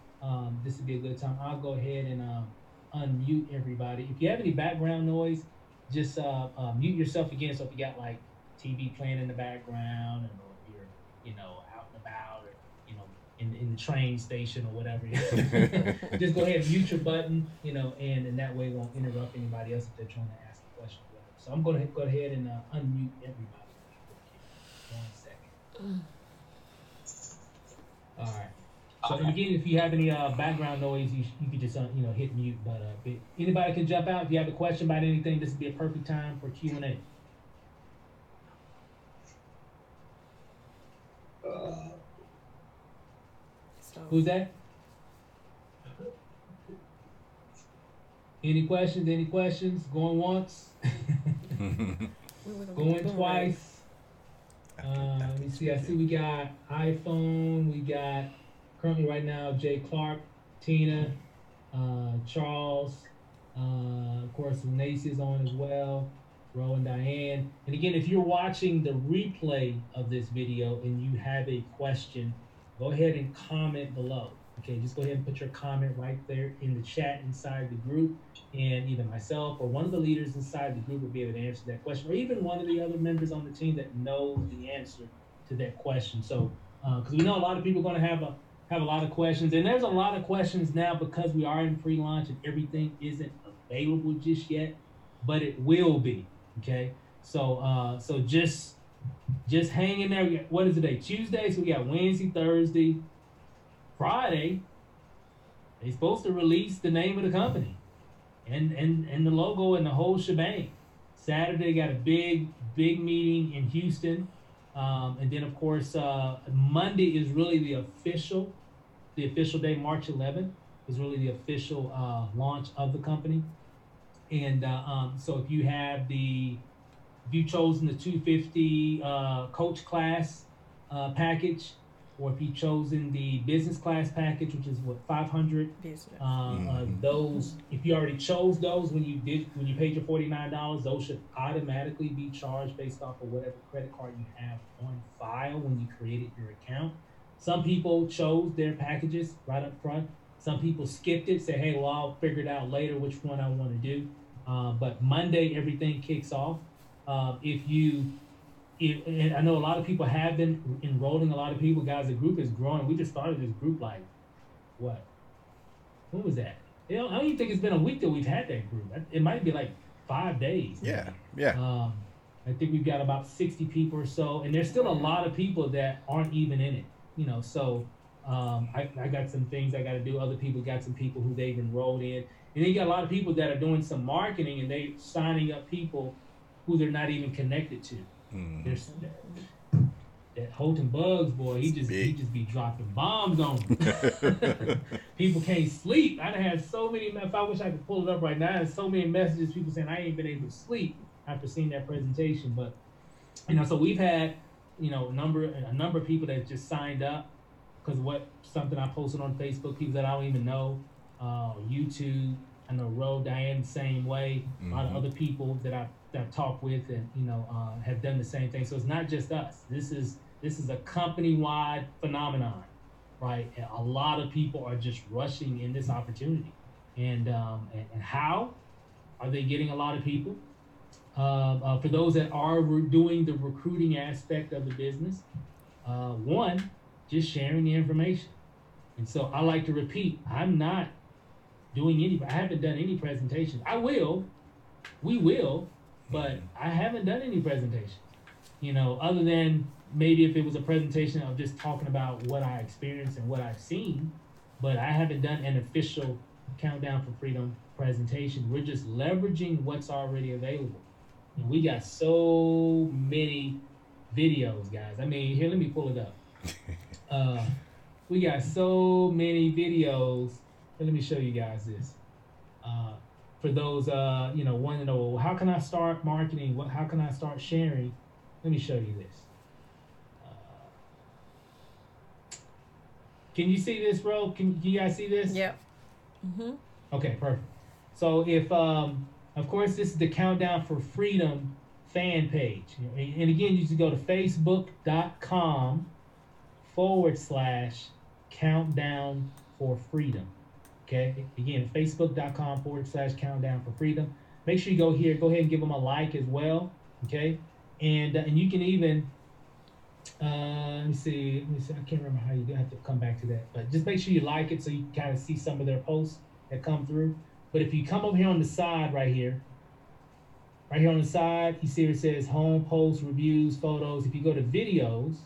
this would be a good time. I'll go ahead and unmute everybody. If you have any background noise, just mute yourself again. So if you got like TV playing in the background, or if you're out and about, or in the train station or whatever, just go ahead and mute your button. And that way it won't interrupt anybody else if they're trying to ask a question or whatever. So I'm going to go ahead and unmute everybody really quick here. 1 second. All right. So again, if you have any background noise, you could just hit mute. But anybody can jump out if you have a question about anything. This would be a perfect time for Q&A. So Who's that? Any questions? Any questions? Going once, what we're gonna going do right. twice. Let me see. I see we got iPhone. We got currently right now Jay Clark, Tina, Charles, of course Lacey is on as well. Ro and Diane. And again, if you're watching the replay of this video and you have a question, go ahead and comment below. Okay, just go ahead and put your comment right there in the chat inside the group, and either myself or one of the leaders inside the group will be able to answer that question, or even one of the other members on the team that knows the answer to that question. So, because we know a lot of people are going to have a lot of questions, and there's a lot of questions now because we are in pre-launch and everything isn't available just yet, but it will be. Okay, so just hang in there. What is it today? Tuesday, so we got Wednesday, Thursday, Friday. They're supposed to release the name of the company and the logo and the whole shebang. Saturday got a big meeting in Houston, and then of course Monday is really the official day. March 11th is really the official launch of the company. And so if you've chosen the 250 coach class package, or if you've chosen the business class package, which is what 500. Business. Those, if you already chose those when you paid your $49, those should automatically be charged based off of whatever credit card you have on file when you created your account. Some people chose their packages right up front. Some people skipped it, say, hey, well, I'll figure it out later which one I want to do. But Monday, everything kicks off. If you and I know a lot of people have been enrolling a lot of people, guys. The group is growing. We just started this group like what? When was that? I don't even think it's been a week that we've had that group. It might be like 5 days. Yeah, yeah. I think we've got about 60 people or so, and there's still a lot of people that aren't even in it. So I got some things I got to do. Other people got some people who they've enrolled in, and then you got a lot of people that are doing some marketing and they signing up people who they're not even connected to. There's that Holton Bugs boy, he just be dropping bombs on them. People can't sleep. I done had so many. If I wish I could pull it up right now, there's so many messages. People saying I ain't been able to sleep after seeing that presentation. But so we've had a number of people that just signed up because something I posted on Facebook. People that I don't even know, YouTube. I know Diane the same way. A lot of other people that I've talked with and have done the same thing. So it's not just us. This is a company-wide phenomenon, right? And a lot of people are just rushing in this opportunity. And how are they getting a lot of people? For those that are doing the recruiting aspect of the business, one, just sharing the information. And so I like to repeat, I'm not I haven't done any presentations. We will, but I haven't done any presentations. Other than maybe if it was a presentation of just talking about what I experienced and what I've seen, but I haven't done an official Countdown for Freedom presentation. We're just leveraging what's already available. And we got so many videos, guys. I mean, here, let me pull it up. We got so many videos. Let me show you guys this. For those, want to know, well, how can I start marketing? How can I start sharing? Let me show you this. Can you see this, bro? Can you guys see this? Yep. Okay, perfect. So if, of course, this is the Countdown for Freedom fan page. And again, you should go to facebook.com/countdown for freedom. Okay, again, facebook.com/countdown for freedom. Make sure you go here, go ahead and give them a like as well. Okay, and you can even let me see, I can't remember how you have to come back to that, but just make sure you like it so you can kind of see some of their posts that come through. But if you come over here on the side right here on the side, you see where it says home, posts, reviews, photos. If you go to videos,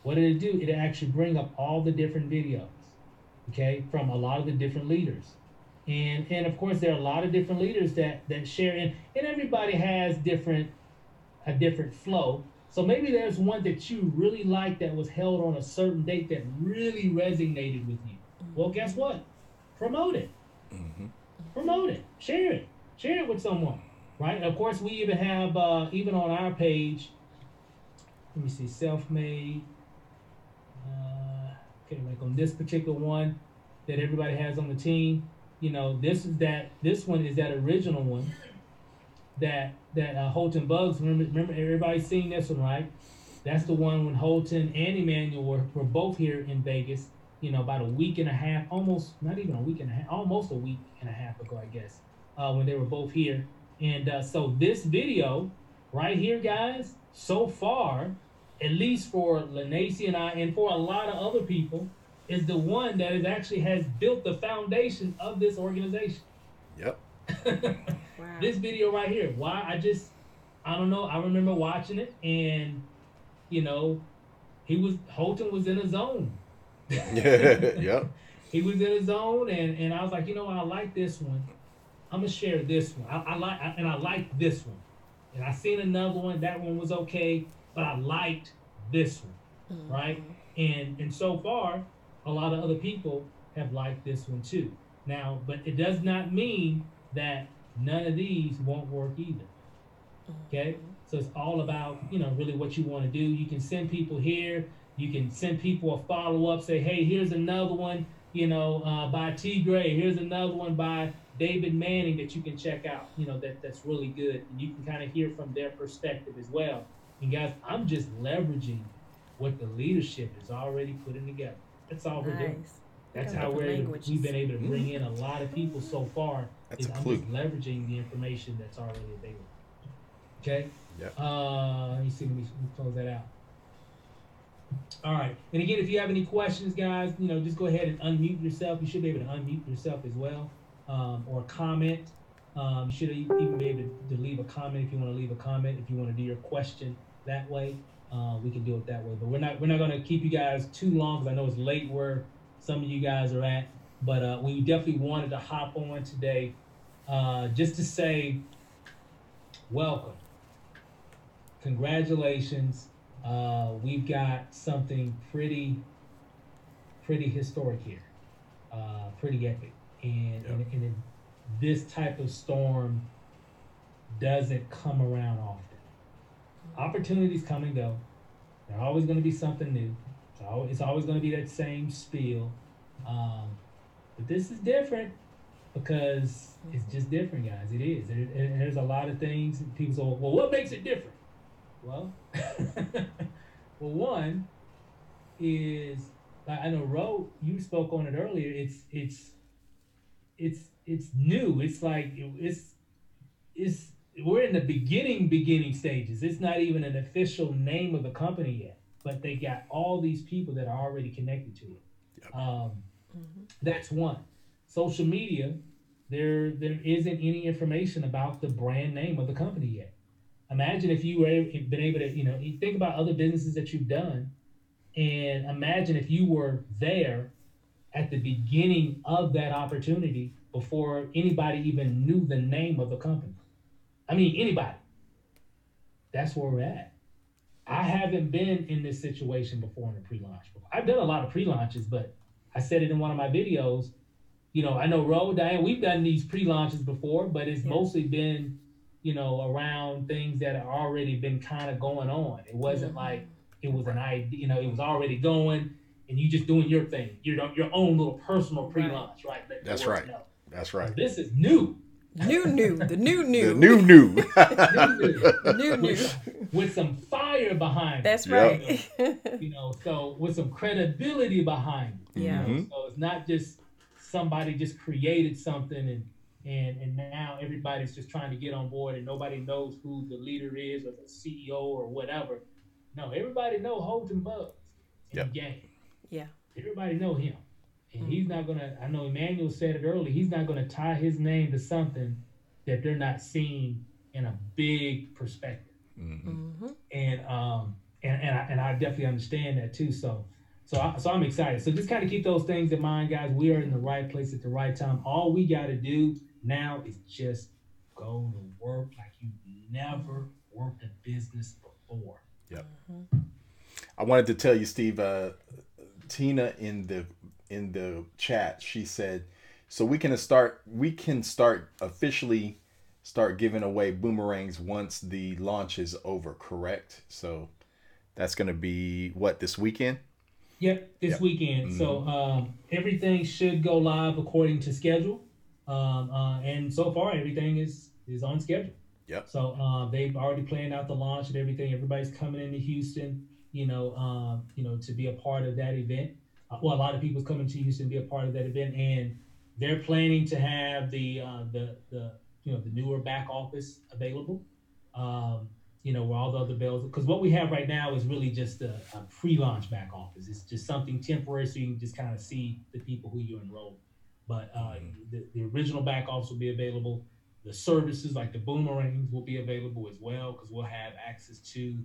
what did it do? It'll actually bring up all the different videos, okay, from a lot of the different leaders. And of course, there are a lot of different leaders that share, and everybody has a different flow. So maybe there's one that you really like that was held on a certain date that really resonated with you. Well, guess what? Promote it. Promote it. Share it. Share it with someone, right? And of course, we even have, even on our page, let me see, self-made. Okay, like on this particular one that everybody has on the team, this one is that original one that Holton Bugs. Remember, everybody's seen this one, right? That's the one when Holton and Emmanuel were both here in Vegas. About a week and a half, almost not even a week and a half, almost a week and a half ago, I guess, when they were both here. And so this video right here, guys, so far, at least for Lanacy and I, and for a lot of other people, is the one that has built the foundation of this organization. Yep. Wow. This video right here. Why? I don't know. I remember watching it, and Holton was in a zone. Yep. He was in a zone, and I was like, I like this one. I'm gonna share this one. I like this one. And I seen another one. That one was okay, but I liked this one, right? And so far, a lot of other people have liked this one too. Now, but it does not mean that none of these won't work either. Okay, so it's all about really what you want to do. You can send people here. You can send people a follow up, say, hey, here's another one, by T. Gray. Here's another one by David Manning that you can check out. That's really good, and you can kind of hear from their perspective as well. And guys, I'm just leveraging what the leadership is already putting together. That's all we're doing. Nice. You That's got how different we've languages. been able to bring in a lot of people so far. That's Is a I'm clue. just leveraging the information that's already available. Okay. Yep. Let me see. Let me close that out. All right. And again, if you have any questions, guys, just go ahead and unmute yourself. You should be able to unmute yourself as well, or comment. You should even be able to leave a comment if you want to leave a comment. If you want to do your question that way, we can do it that way. But we're not going to keep you guys too long because I know it's late where some of you guys are at. But we definitely wanted to hop on today, just to say welcome, congratulations. We've got something pretty historic here, pretty epic, and Yep. this type of storm doesn't come around often. Opportunities come and go. There's always going to be something new. It's always going to be that same spiel, um, but this is different because it's just different, guys. It is. There's a lot of things people say. Well, what makes it different? Well, well, one is I know Ro, you spoke on it earlier. It's new. It's like it's we're in the beginning stages. It's not even an official name of the company yet, but they got all these people that are already connected to it. Yep. Mm-hmm. That's one. Social media, there isn't any information about the brand name of the company yet. Imagine if you were been able to, you think about other businesses that you've done, and imagine if you were there at the beginning of that opportunity before anybody even knew the name of the company. I mean, anybody. That's where we're at. I haven't been in this situation before in a pre-launch. I've done a lot of pre-launches, but I said it in one of my videos. I know Ro, Diane, we've done these pre-launches before, but it's Yeah. mostly been, around things that have already been kind of going on. It wasn't like it was an Right. idea, it was already going and you just doing your thing, your own little personal Right. pre-launch, right? Letting the That's world right. know. That's No, right. this is new. New, the new, The new, new new. New, new. the new, With new. some, with some fire behind it. That's Yep. right. So with some credibility behind it, Yeah. Mm-hmm. so it's not just somebody just created something and now everybody's just trying to get on board and nobody knows who the leader is or the CEO or whatever. No, everybody know Holton Bugs in Yep. game. Yeah. Everybody know him, and he's Mm-hmm. not gonna. I know Emmanuel said it early. He's not gonna tie his name to something that they're not seeing in a big perspective. Mm-hmm. Mm-hmm. And I definitely understand that too. So I'm excited. So just kind of keep those things in mind, guys. We are in the right place at the right time. All we got to do now is just go to work like you never worked a business before. Yep. Mm-hmm. I wanted to tell you, Steve. Tina in the chat, she said, so we can start officially start giving away boomerangs once the launch is over. Correct? So that's gonna be what, this weekend? Yep, this Yep. weekend. Mm-hmm. So everything should go live according to schedule, and so far everything is on schedule. Yep. So they've already planned out the launch and everything. Everybody's coming into Houston, to be a part of that event. Well, a lot of people's coming to Houston to be a part of that event, and they're planning to have the newer back office available. Um, where all the other bells, because what we have right now is really just a pre-launch back office. It's just something temporary so you can just kind of see the people who you enroll. But Mm-hmm. the original back office will be available. The services like the boomerangs will be available as well because we'll have access to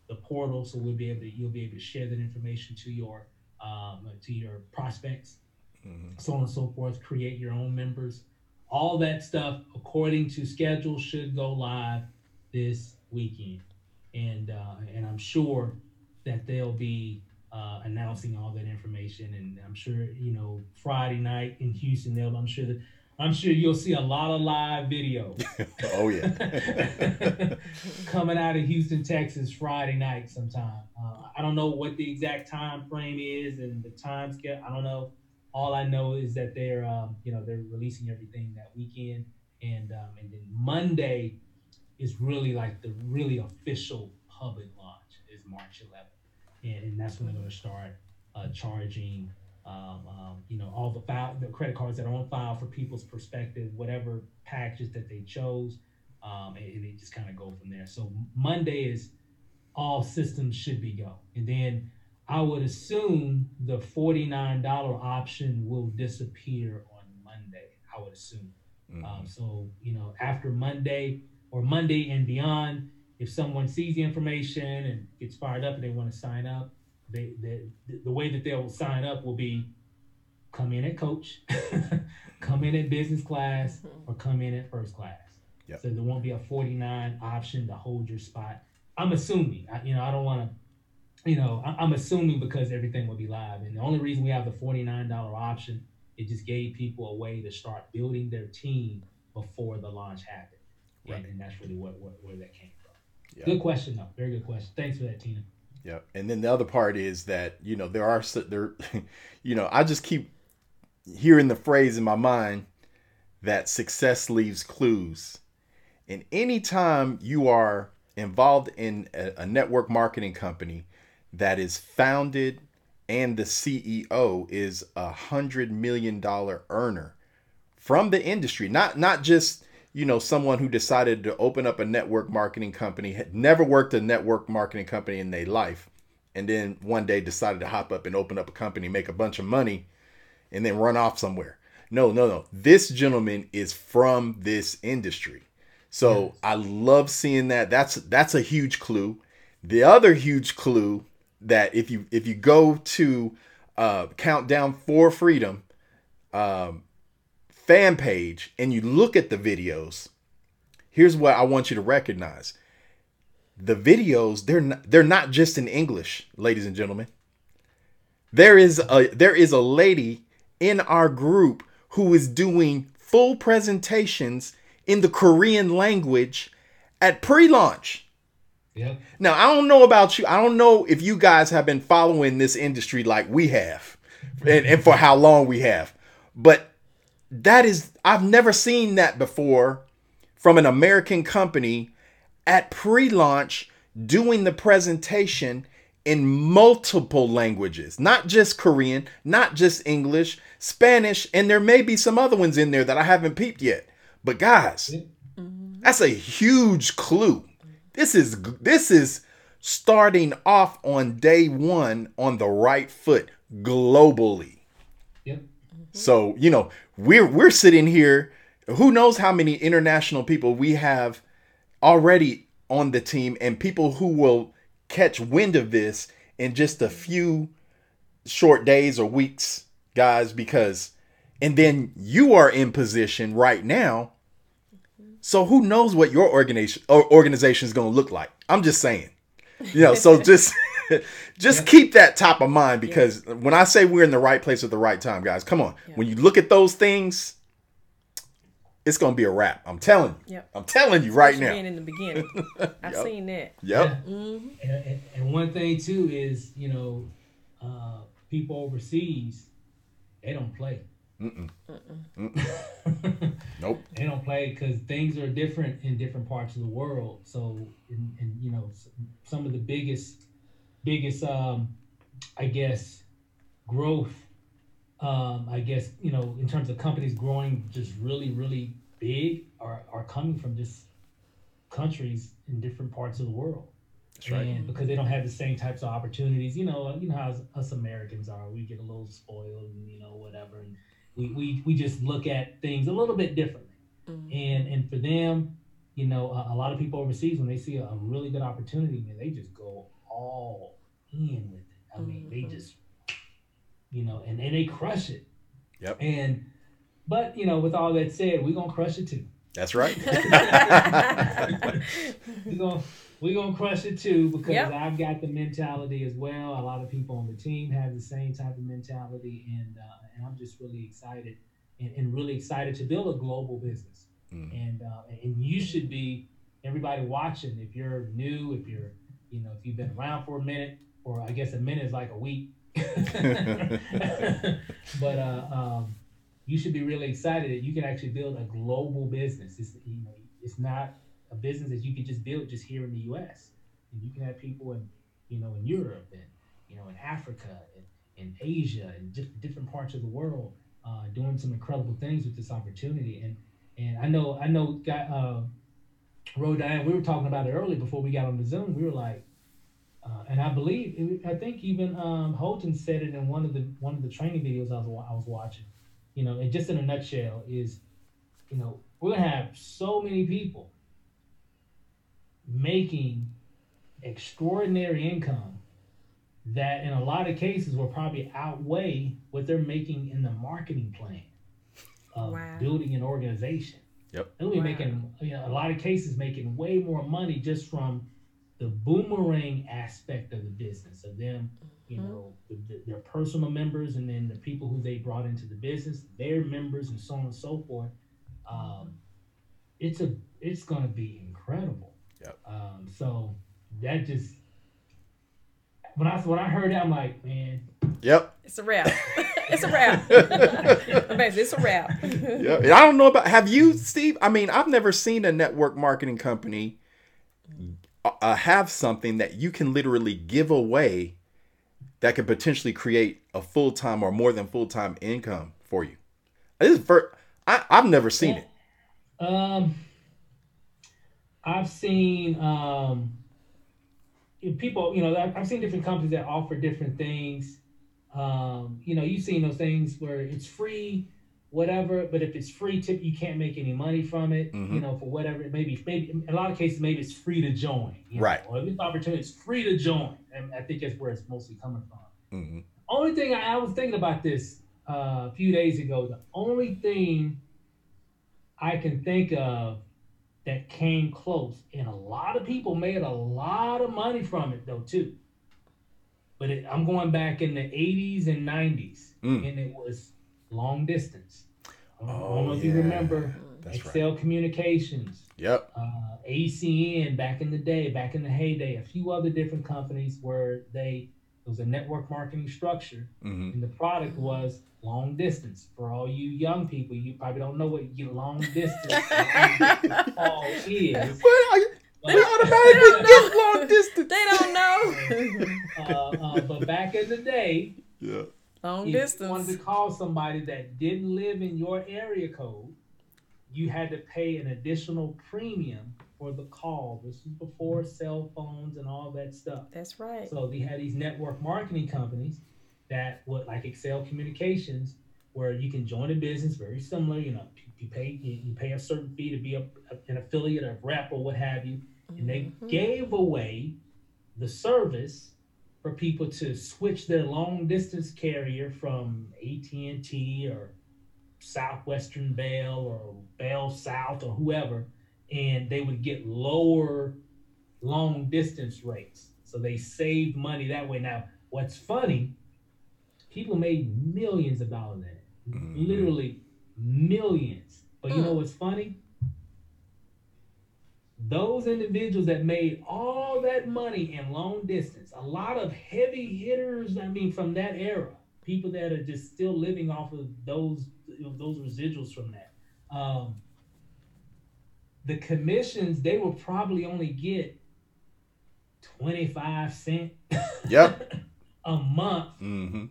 the portal, so you'll be able to share that information to your prospects, Mm-hmm. so on and so forth. Create your own members. All that stuff, according to schedule, should go live this weekend, and I'm sure that they'll be announcing all that information. And I'm sure Friday night in Houston, I'm sure that I'm sure you'll see a lot of live video Oh yeah. coming out of Houston, Texas, Friday night sometime. I don't know what the exact time frame is and the time scale. I don't know. All I know is that they're releasing everything that weekend, and then Monday is really like the really official public launch is March 11th, and that's when they're going to start charging. All the credit cards that are on file for people's perspective, whatever packages that they chose, and they just kind of go from there. So Monday is all systems should be go, and then I would assume the $49 option will disappear on Monday. I would assume. Hmm. So after Monday or Monday and beyond, if someone sees the information and gets fired up and they want to sign up, the way that they'll sign up will be come in at coach, come in at business class, or come in at first class. Yep. So there won't be a 49 option to hold your spot. I'm assuming. I don't want to. I'm assuming because everything will be live, and the only reason we have the $49 option, it just gave people a way to start building their team before the launch happened, Right. and that's really where that came from. Yep. Good question, though. Very good question. Thanks for that, Tina. Yep. And then the other part is that there are there, I just keep hearing the phrase in my mind that success leaves clues. And anytime you are involved in a network marketing company that is founded and the CEO is $100 million earner from the industry, not just someone who decided to open up a network marketing company, had never worked a network marketing company in their life, and then one day decided to hop up and open up a company, make a bunch of money, and then run off somewhere. No, no, no. This gentleman is from this industry. So Yes. I love seeing that. That's a huge clue. The other huge clue that if you go to Countdown for Freedom fan page and you look at the videos, here's what I want you to recognize. The videos, they're not just in English, ladies and gentlemen. There is a lady in our group who is doing full presentations in the Korean language at pre-launch. Yep. Now, I don't know about you. I don't know if you guys have been following this industry like we have and for how long we have. But I've never seen that before from an American company at pre-launch doing the presentation in multiple languages, not just Korean, not just English, Spanish, and there may be some other ones in there that I haven't peeped yet. But guys, Yep. that's a huge clue. This is starting off on day one on the right foot globally. Yep. So, we're sitting here, who knows how many international people we have already on the team and people who will catch wind of this in just a few short days or weeks, guys, because and then you are in position right now. So who knows what your organization is going to look like? I'm just saying. So just Yep. keep that top of mind because when I say we're in the right place at the right time, guys, come on. Yeah. When you look at those things, it's going to be a wrap. I'm telling you. Yep. I'm telling you right Especially now. being in the beginning. I've Yep. seen that. Yep. Yeah. Mm-hmm. And one thing too is people overseas they don't play. Mm-mm. Mm-mm. Mm-mm. Nope. They don't play because things are different in different parts of the world. So, some of the biggest, I guess, growth, I guess, in terms of companies growing just really, really big are coming from just countries in different parts of the world. That's right. And because they don't have the same types of opportunities, how us Americans are. We get a little spoiled and whatever, and we just look at things a little bit differently. Mm-hmm. And for them, a lot of people overseas when they see a really good opportunity, man, they just go all in with it. I mean, they Mm-hmm. just and they crush it. Yep. And but with all that said, we're gonna crush it too. That's right. we're gonna we're gonna crush it too because Yep. I've got the mentality as well. A lot of people on the team have the same type of mentality, and I'm just really excited and really excited to build a global business. Mm. And you should be, everybody watching, if you're new, if you're, if you've been around for a minute, or I guess a minute is like a week. But you should be really excited that you can actually build a global business. It's not a business that you can just build just here in the U.S. And you can have people in Europe and in Africa and in Asia and different parts of the world doing some incredible things with this opportunity. And I know, Diane, we were talking about it early before we got on the Zoom. We were like, and I think even Holton said it in one of the training videos I was watching. And just in a nutshell is, we're gonna have so many people making extraordinary income that in a lot of cases will probably outweigh what they're making in the marketing plan of Wow. building an organization. Yep. They'll be Wow. making, a lot of cases making way more money just from the boomerang aspect of the business of them, their personal members, and then the people who they brought into the business, their members, and so on and so forth. Um, it's gonna be incredible. Yep. So that just when I heard that, I'm like, man. Yep. It's a wrap. It's a wrap. Basically, it's a wrap. Yeah. I don't know about, have you, Steve? I mean, I've never seen a network marketing company have something that you can literally give away that could potentially create a full-time or more than full-time income for you. This is I've never seen it. Um, I've seen people. I've seen different companies that offer different things. You've seen those things where it's free, whatever. But if it's free, tip you can't make any money from it. Mhm. For whatever it may be. Maybe in a lot of cases, maybe it's free to join. Right. Or this opportunity is free to join, and I think that's where it's mostly coming from. Mm-hmm. Only thing I was thinking about this a few days ago. The only thing I can think of that came close, and a lot of people made a lot of money from it though too. But I'm going back in the 80s and 90s, Mm. and it was long distance. I don't Oh, know if you yeah. remember That's Excel Communications, Yep. ACN back in the day, back in the heyday, a few other different companies where it was a network marketing structure, Mm-hmm. and the product was long distance. For all you young people, you probably don't know what long distance all is. We automatically get long distance. They don't know. But back in the day, Yeah. Long if distance. you wanted to call somebody that didn't live in your area code, you had to pay an additional premium for the call. This was before cell phones and all that stuff. That's right. So they had these network marketing companies that would, like Excel Communications, where you can join a business very similar. You pay a certain fee to be an affiliate, a rep, or what have you, and they gave away the service for people to switch their long distance carrier from AT&T or Southwestern Bell or Bell South or whoever, and they would get lower long distance rates. So they saved money that way. Now, what's funny, people made millions of dollars in it. Mhm. Literally millions. But you know what's funny? Those individuals that made all that money in long distance, a lot of heavy hitters, from that era, people that are just still living off of those residuals from that. The commissions, they will probably only get 25 cents Yep. a month Mm-hmm.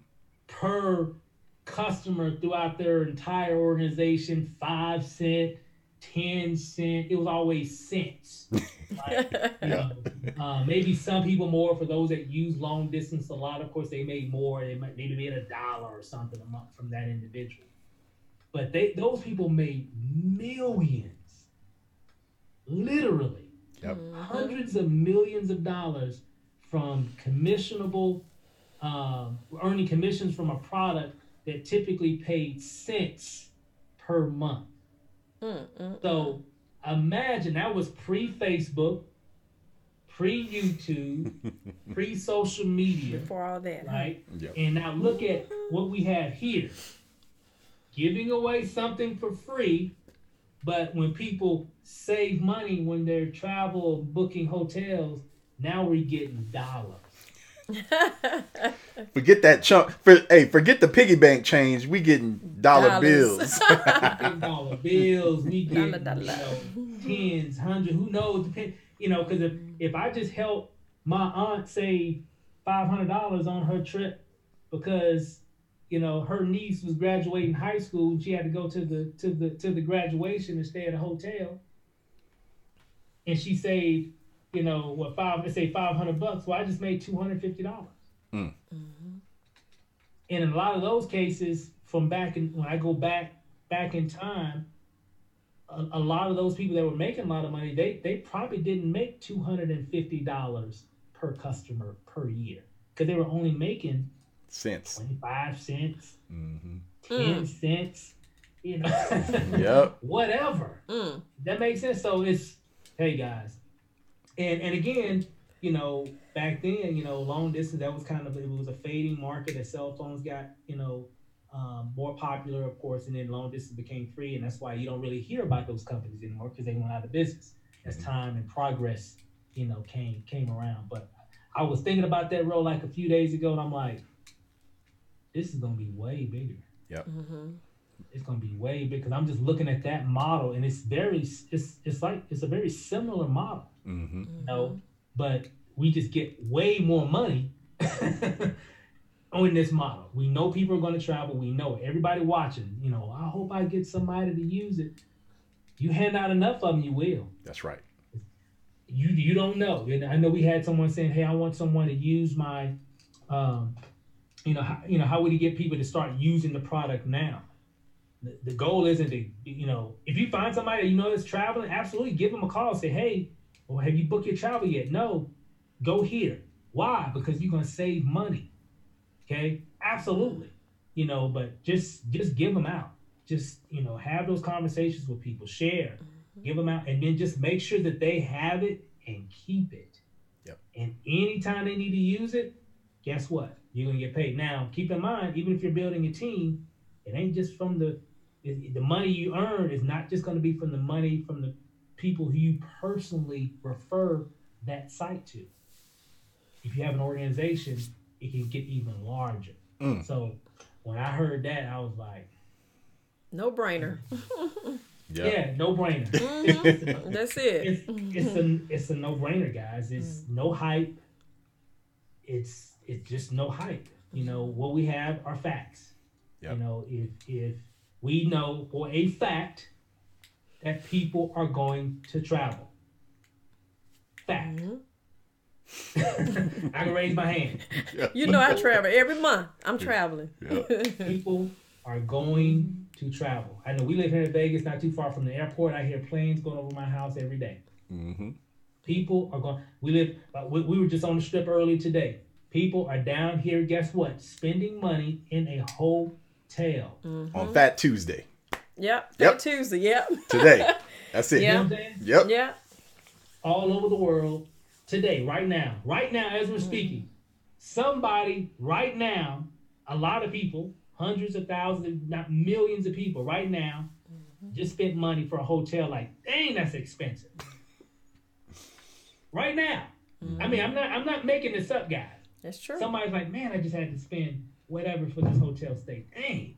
per customer throughout their entire organization. 5 cent, 10 cent. It was always cents. Maybe some people more. For those that use long distance a lot, of course, they made more. They might maybe made $1 or something a month from that individual. But those people made millions, literally. Yep. Hundreds of millions of dollars from commissionable, earning commissions from a product that typically paid cents per month. So imagine that was pre-Facebook, pre-YouTube, pre-social media, Before all that. right? Yep. And now look at what we have here. giving away something for free, but when people save money when they're travel booking hotels, now we're getting dollars. Forget that chunk. Forget the piggy bank change. We getting dollar Dollars. bills. We getting dollar bills. We Dollar, getting, dollar. tens, hundreds. Who knows? Depend. Because if I just help my aunt save $500 on her trip because her niece was graduating high school and she had to go to the graduation and stay at a hotel, and she saved what five let's say $500. Well, I just made $250. Mm. And in a lot of those cases, from when I go back in time, a lot of those people that were making a lot of money, they probably didn't make $250 per customer per year because they were only making Cents. 25 cents, Mm-hmm. 10 cents, Yep. whatever. That makes sense. So it's, hey guys, and again, back then, long distance, that was it was a fading market as cell phones got, more popular, of course, and then long distance became free, and that's why you don't really hear about those companies anymore because they went out of business as time and progress, came around. But I was thinking about that role like a few days ago, and I'm like, this is gonna be way bigger. Yep. It's gonna be way big because I'm just looking at that model, and it's a very similar model, but we just get way more money on this model. We know people are going to travel. We know it. Everybody watching. I hope I get somebody to use it. You hand out enough of them, you will. That's right. You don't know. And I know we had someone saying, "Hey, I want someone to use my." How would you get people to start using the product now? The goal isn't to, if you find somebody that that's traveling, absolutely give them a call. Say, hey, well, have you booked your travel yet? No, go here. Why? Because you're gonna save money. Okay, absolutely. But just give them out. Just have those conversations with people. Share, give them out, and then just make sure that they have it and keep it. Yep. And anytime they need to use it, guess what? You're gonna get paid. Now, keep in mind, even if you're building a team, it ain't just from the money you earn is not just going to be from the money from the people who you personally refer that site to. If you have an organization, it can get even larger. So when I heard that, I was like, no brainer. Yeah, no brainer. That's it. It's a no brainer, guys. It's no hype. It's just no hype. What we have are facts. Yep. If we know for a fact that people are going to travel. Fact. I can raise my hand. I travel every month. I'm traveling. Yep. People are going to travel. I know we live here in Vegas, not too far from the airport. I hear planes going over my house every day. Mm-hmm. People are going. We were just on the strip earlier today. People are down here. Guess what? Spending money in a hotel On Fat Tuesday. Yep. Tuesday. Yep. Today. That's it. You know what I'm saying? Yep. Yeah. All over the world today, right now, as we're speaking, somebody right now, a lot of people, hundreds of thousands, if not millions of people right now, just spent money for a hotel. Like, dang, that's expensive. Right now. I mean, I'm not making this up, guys. That's true. Somebody's like, man, I just had to spend whatever for this hotel stay. Dang.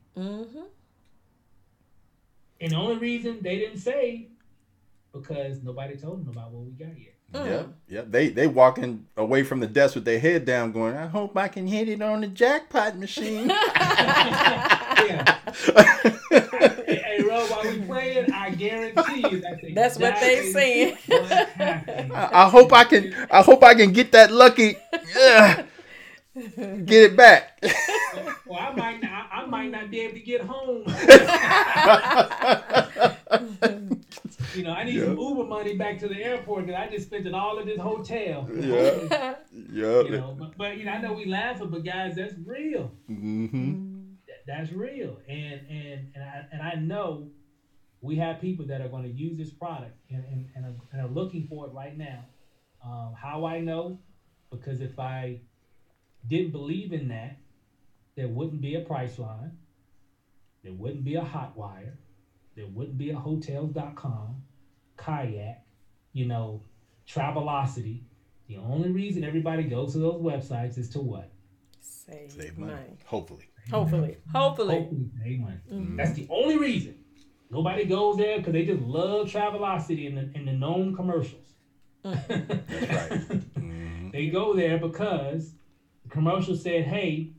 And the only reason they didn't say, because nobody told them about what we got yet. Yep. They walking away from the desk with their head down going, I hope I can hit it on the jackpot machine. Hey, Ro, while we playing, I guarantee you that's what they saying. I hope I can get that lucky. Get it back. Well, I might not be able to get home. I need some Uber money back to the airport because I just spent it all at this hotel. But I know we laughing, but guys, that's real. That's real, and I know we have people that are going to use this product and are looking for it right now. How I know? Because if I didn't believe in that, there wouldn't be a price line. There wouldn't be a Hotwire. There wouldn't be a Hotels.com, Kayak, you know, Travelocity. The only reason everybody goes to those websites is to what? Save Save money. money. Hopefully. Hopefully. Hopefully. Hopefully save money. Mm-hmm. That's the only reason. Nobody goes there because they just love Travelocity and the known commercials. That's right. Mm-hmm. They go there because the commercial said, hey,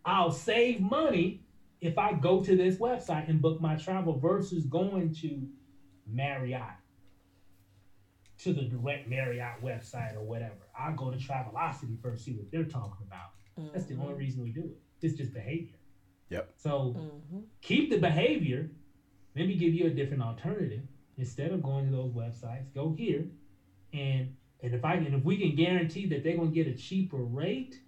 I'll save money if I go to this website and book my travel versus going to Marriott, to the direct Marriott website or whatever. I'll go to Travelocity first, see what they're talking about. That's the only reason we do it. It's just behavior. Yep. So keep the behavior. Let me give you a different alternative. Instead of going to those websites, go here, and if we can guarantee that they're gonna get a cheaper rate,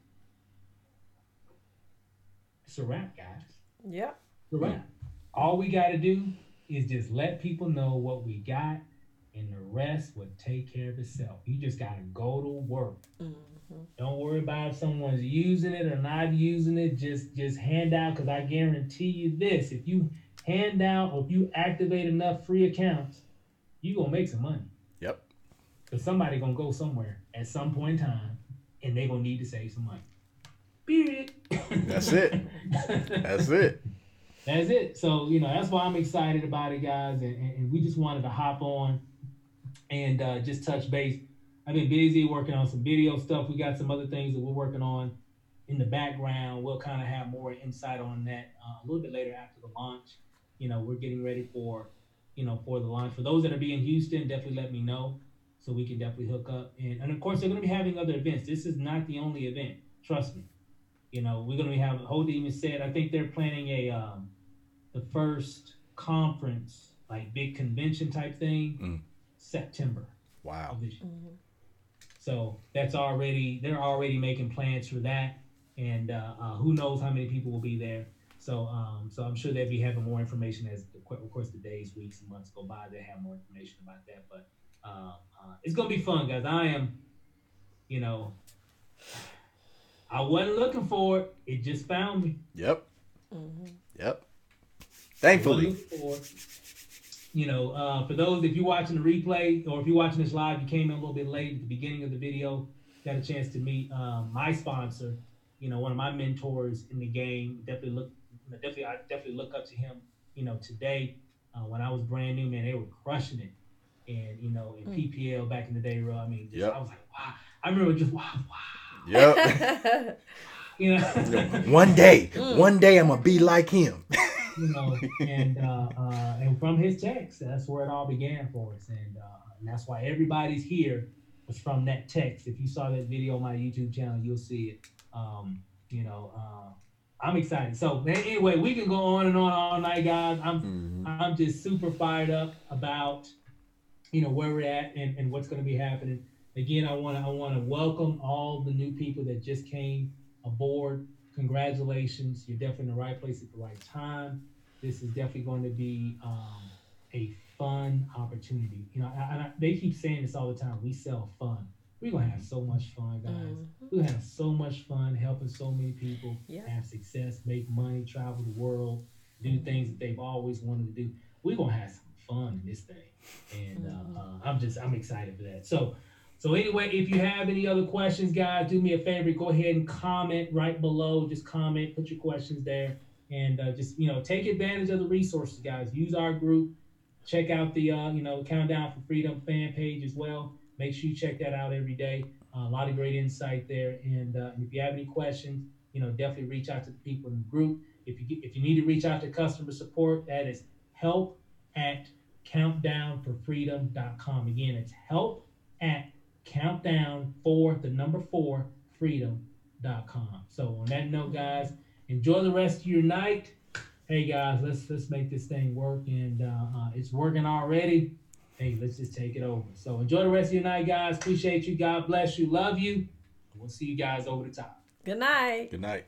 it's a wrap, guys. Yep. It's a wrap. All we got to do is just let people know what we got, and the rest will take care of itself. You just got to go to work. Don't worry about if someone's using it or not using it. Just hand out, because I guarantee you this: if you hand out or if you activate enough free accounts, you gonna make some money. Yep. Because somebody gonna go somewhere at some point in time, and they gonna need to save some money. Period. That's it. That's it. That's it. So, that's why I'm excited about it, guys. And we just wanted to hop on and just touch base. I've been busy working on some video stuff. We got some other things that we're working on in the background. We'll kind of have more insight on that a little bit later after the launch. We're getting ready for the launch. For those that are being in Houston, definitely let me know so we can definitely hook up. And of course, they're going to be having other events. This is not the only event. Trust me. We're going to be having, Hody even said, I think they're planning the first conference, like big convention type thing, September. Wow. So they're already making plans for that. And who knows how many people will be there. So I'm sure they'll be having more information as, of course, the days, weeks, and months go by. They'll have more information about that. But it's going to be fun, guys. I am, I wasn't looking for it. It just found me. Yep. Yep. Thankfully. For those, if you're watching the replay or if you're watching this live, you came in a little bit late at the beginning of the video, got a chance to meet my sponsor, one of my mentors in the game. I definitely look up to him, today. When I was brand new, man, they were crushing it. And, in PPL back in the day, bro, I mean, I was like, wow. I remember just, wow. Yep. One day I'm gonna be like him. And from his text, that's where it all began for us, and that's why everybody's here was from that text. If you saw that video on my YouTube channel, you'll see it. I'm excited. So anyway, we can go on and on all night, guys. I'm just super fired up about where we're at and what's going to be happening. Again, I want to welcome all the new people that just came aboard. Congratulations. You're definitely in the right place at the right time. This is definitely going to be a fun opportunity. They keep saying this all the time. We sell fun. We're going to have so much fun, guys. We're going to have so much fun helping so many people have success, make money, travel the world, do things that they've always wanted to do. We're going to have some fun in this thing. And I'm excited for that. So anyway, if you have any other questions, guys, do me a favor. Go ahead and comment right below. Just comment, put your questions there. And just, take advantage of the resources, guys. Use our group. Check out the, Countdown for Freedom fan page as well. Make sure you check that out every day. A lot of great insight there. And if you have any questions, definitely reach out to the people in the group. If you need to reach out to customer support, that is help@countdownforfreedom.com. Again, it's help@countdown4freedom.com. So on that note, guys, enjoy the rest of your night. Hey guys, let's make this thing work, and it's working already. Hey, let's just take it over. So enjoy the rest of your night, guys. Appreciate you. God bless you. Love you. We'll see you guys over the top. Good night. Good night.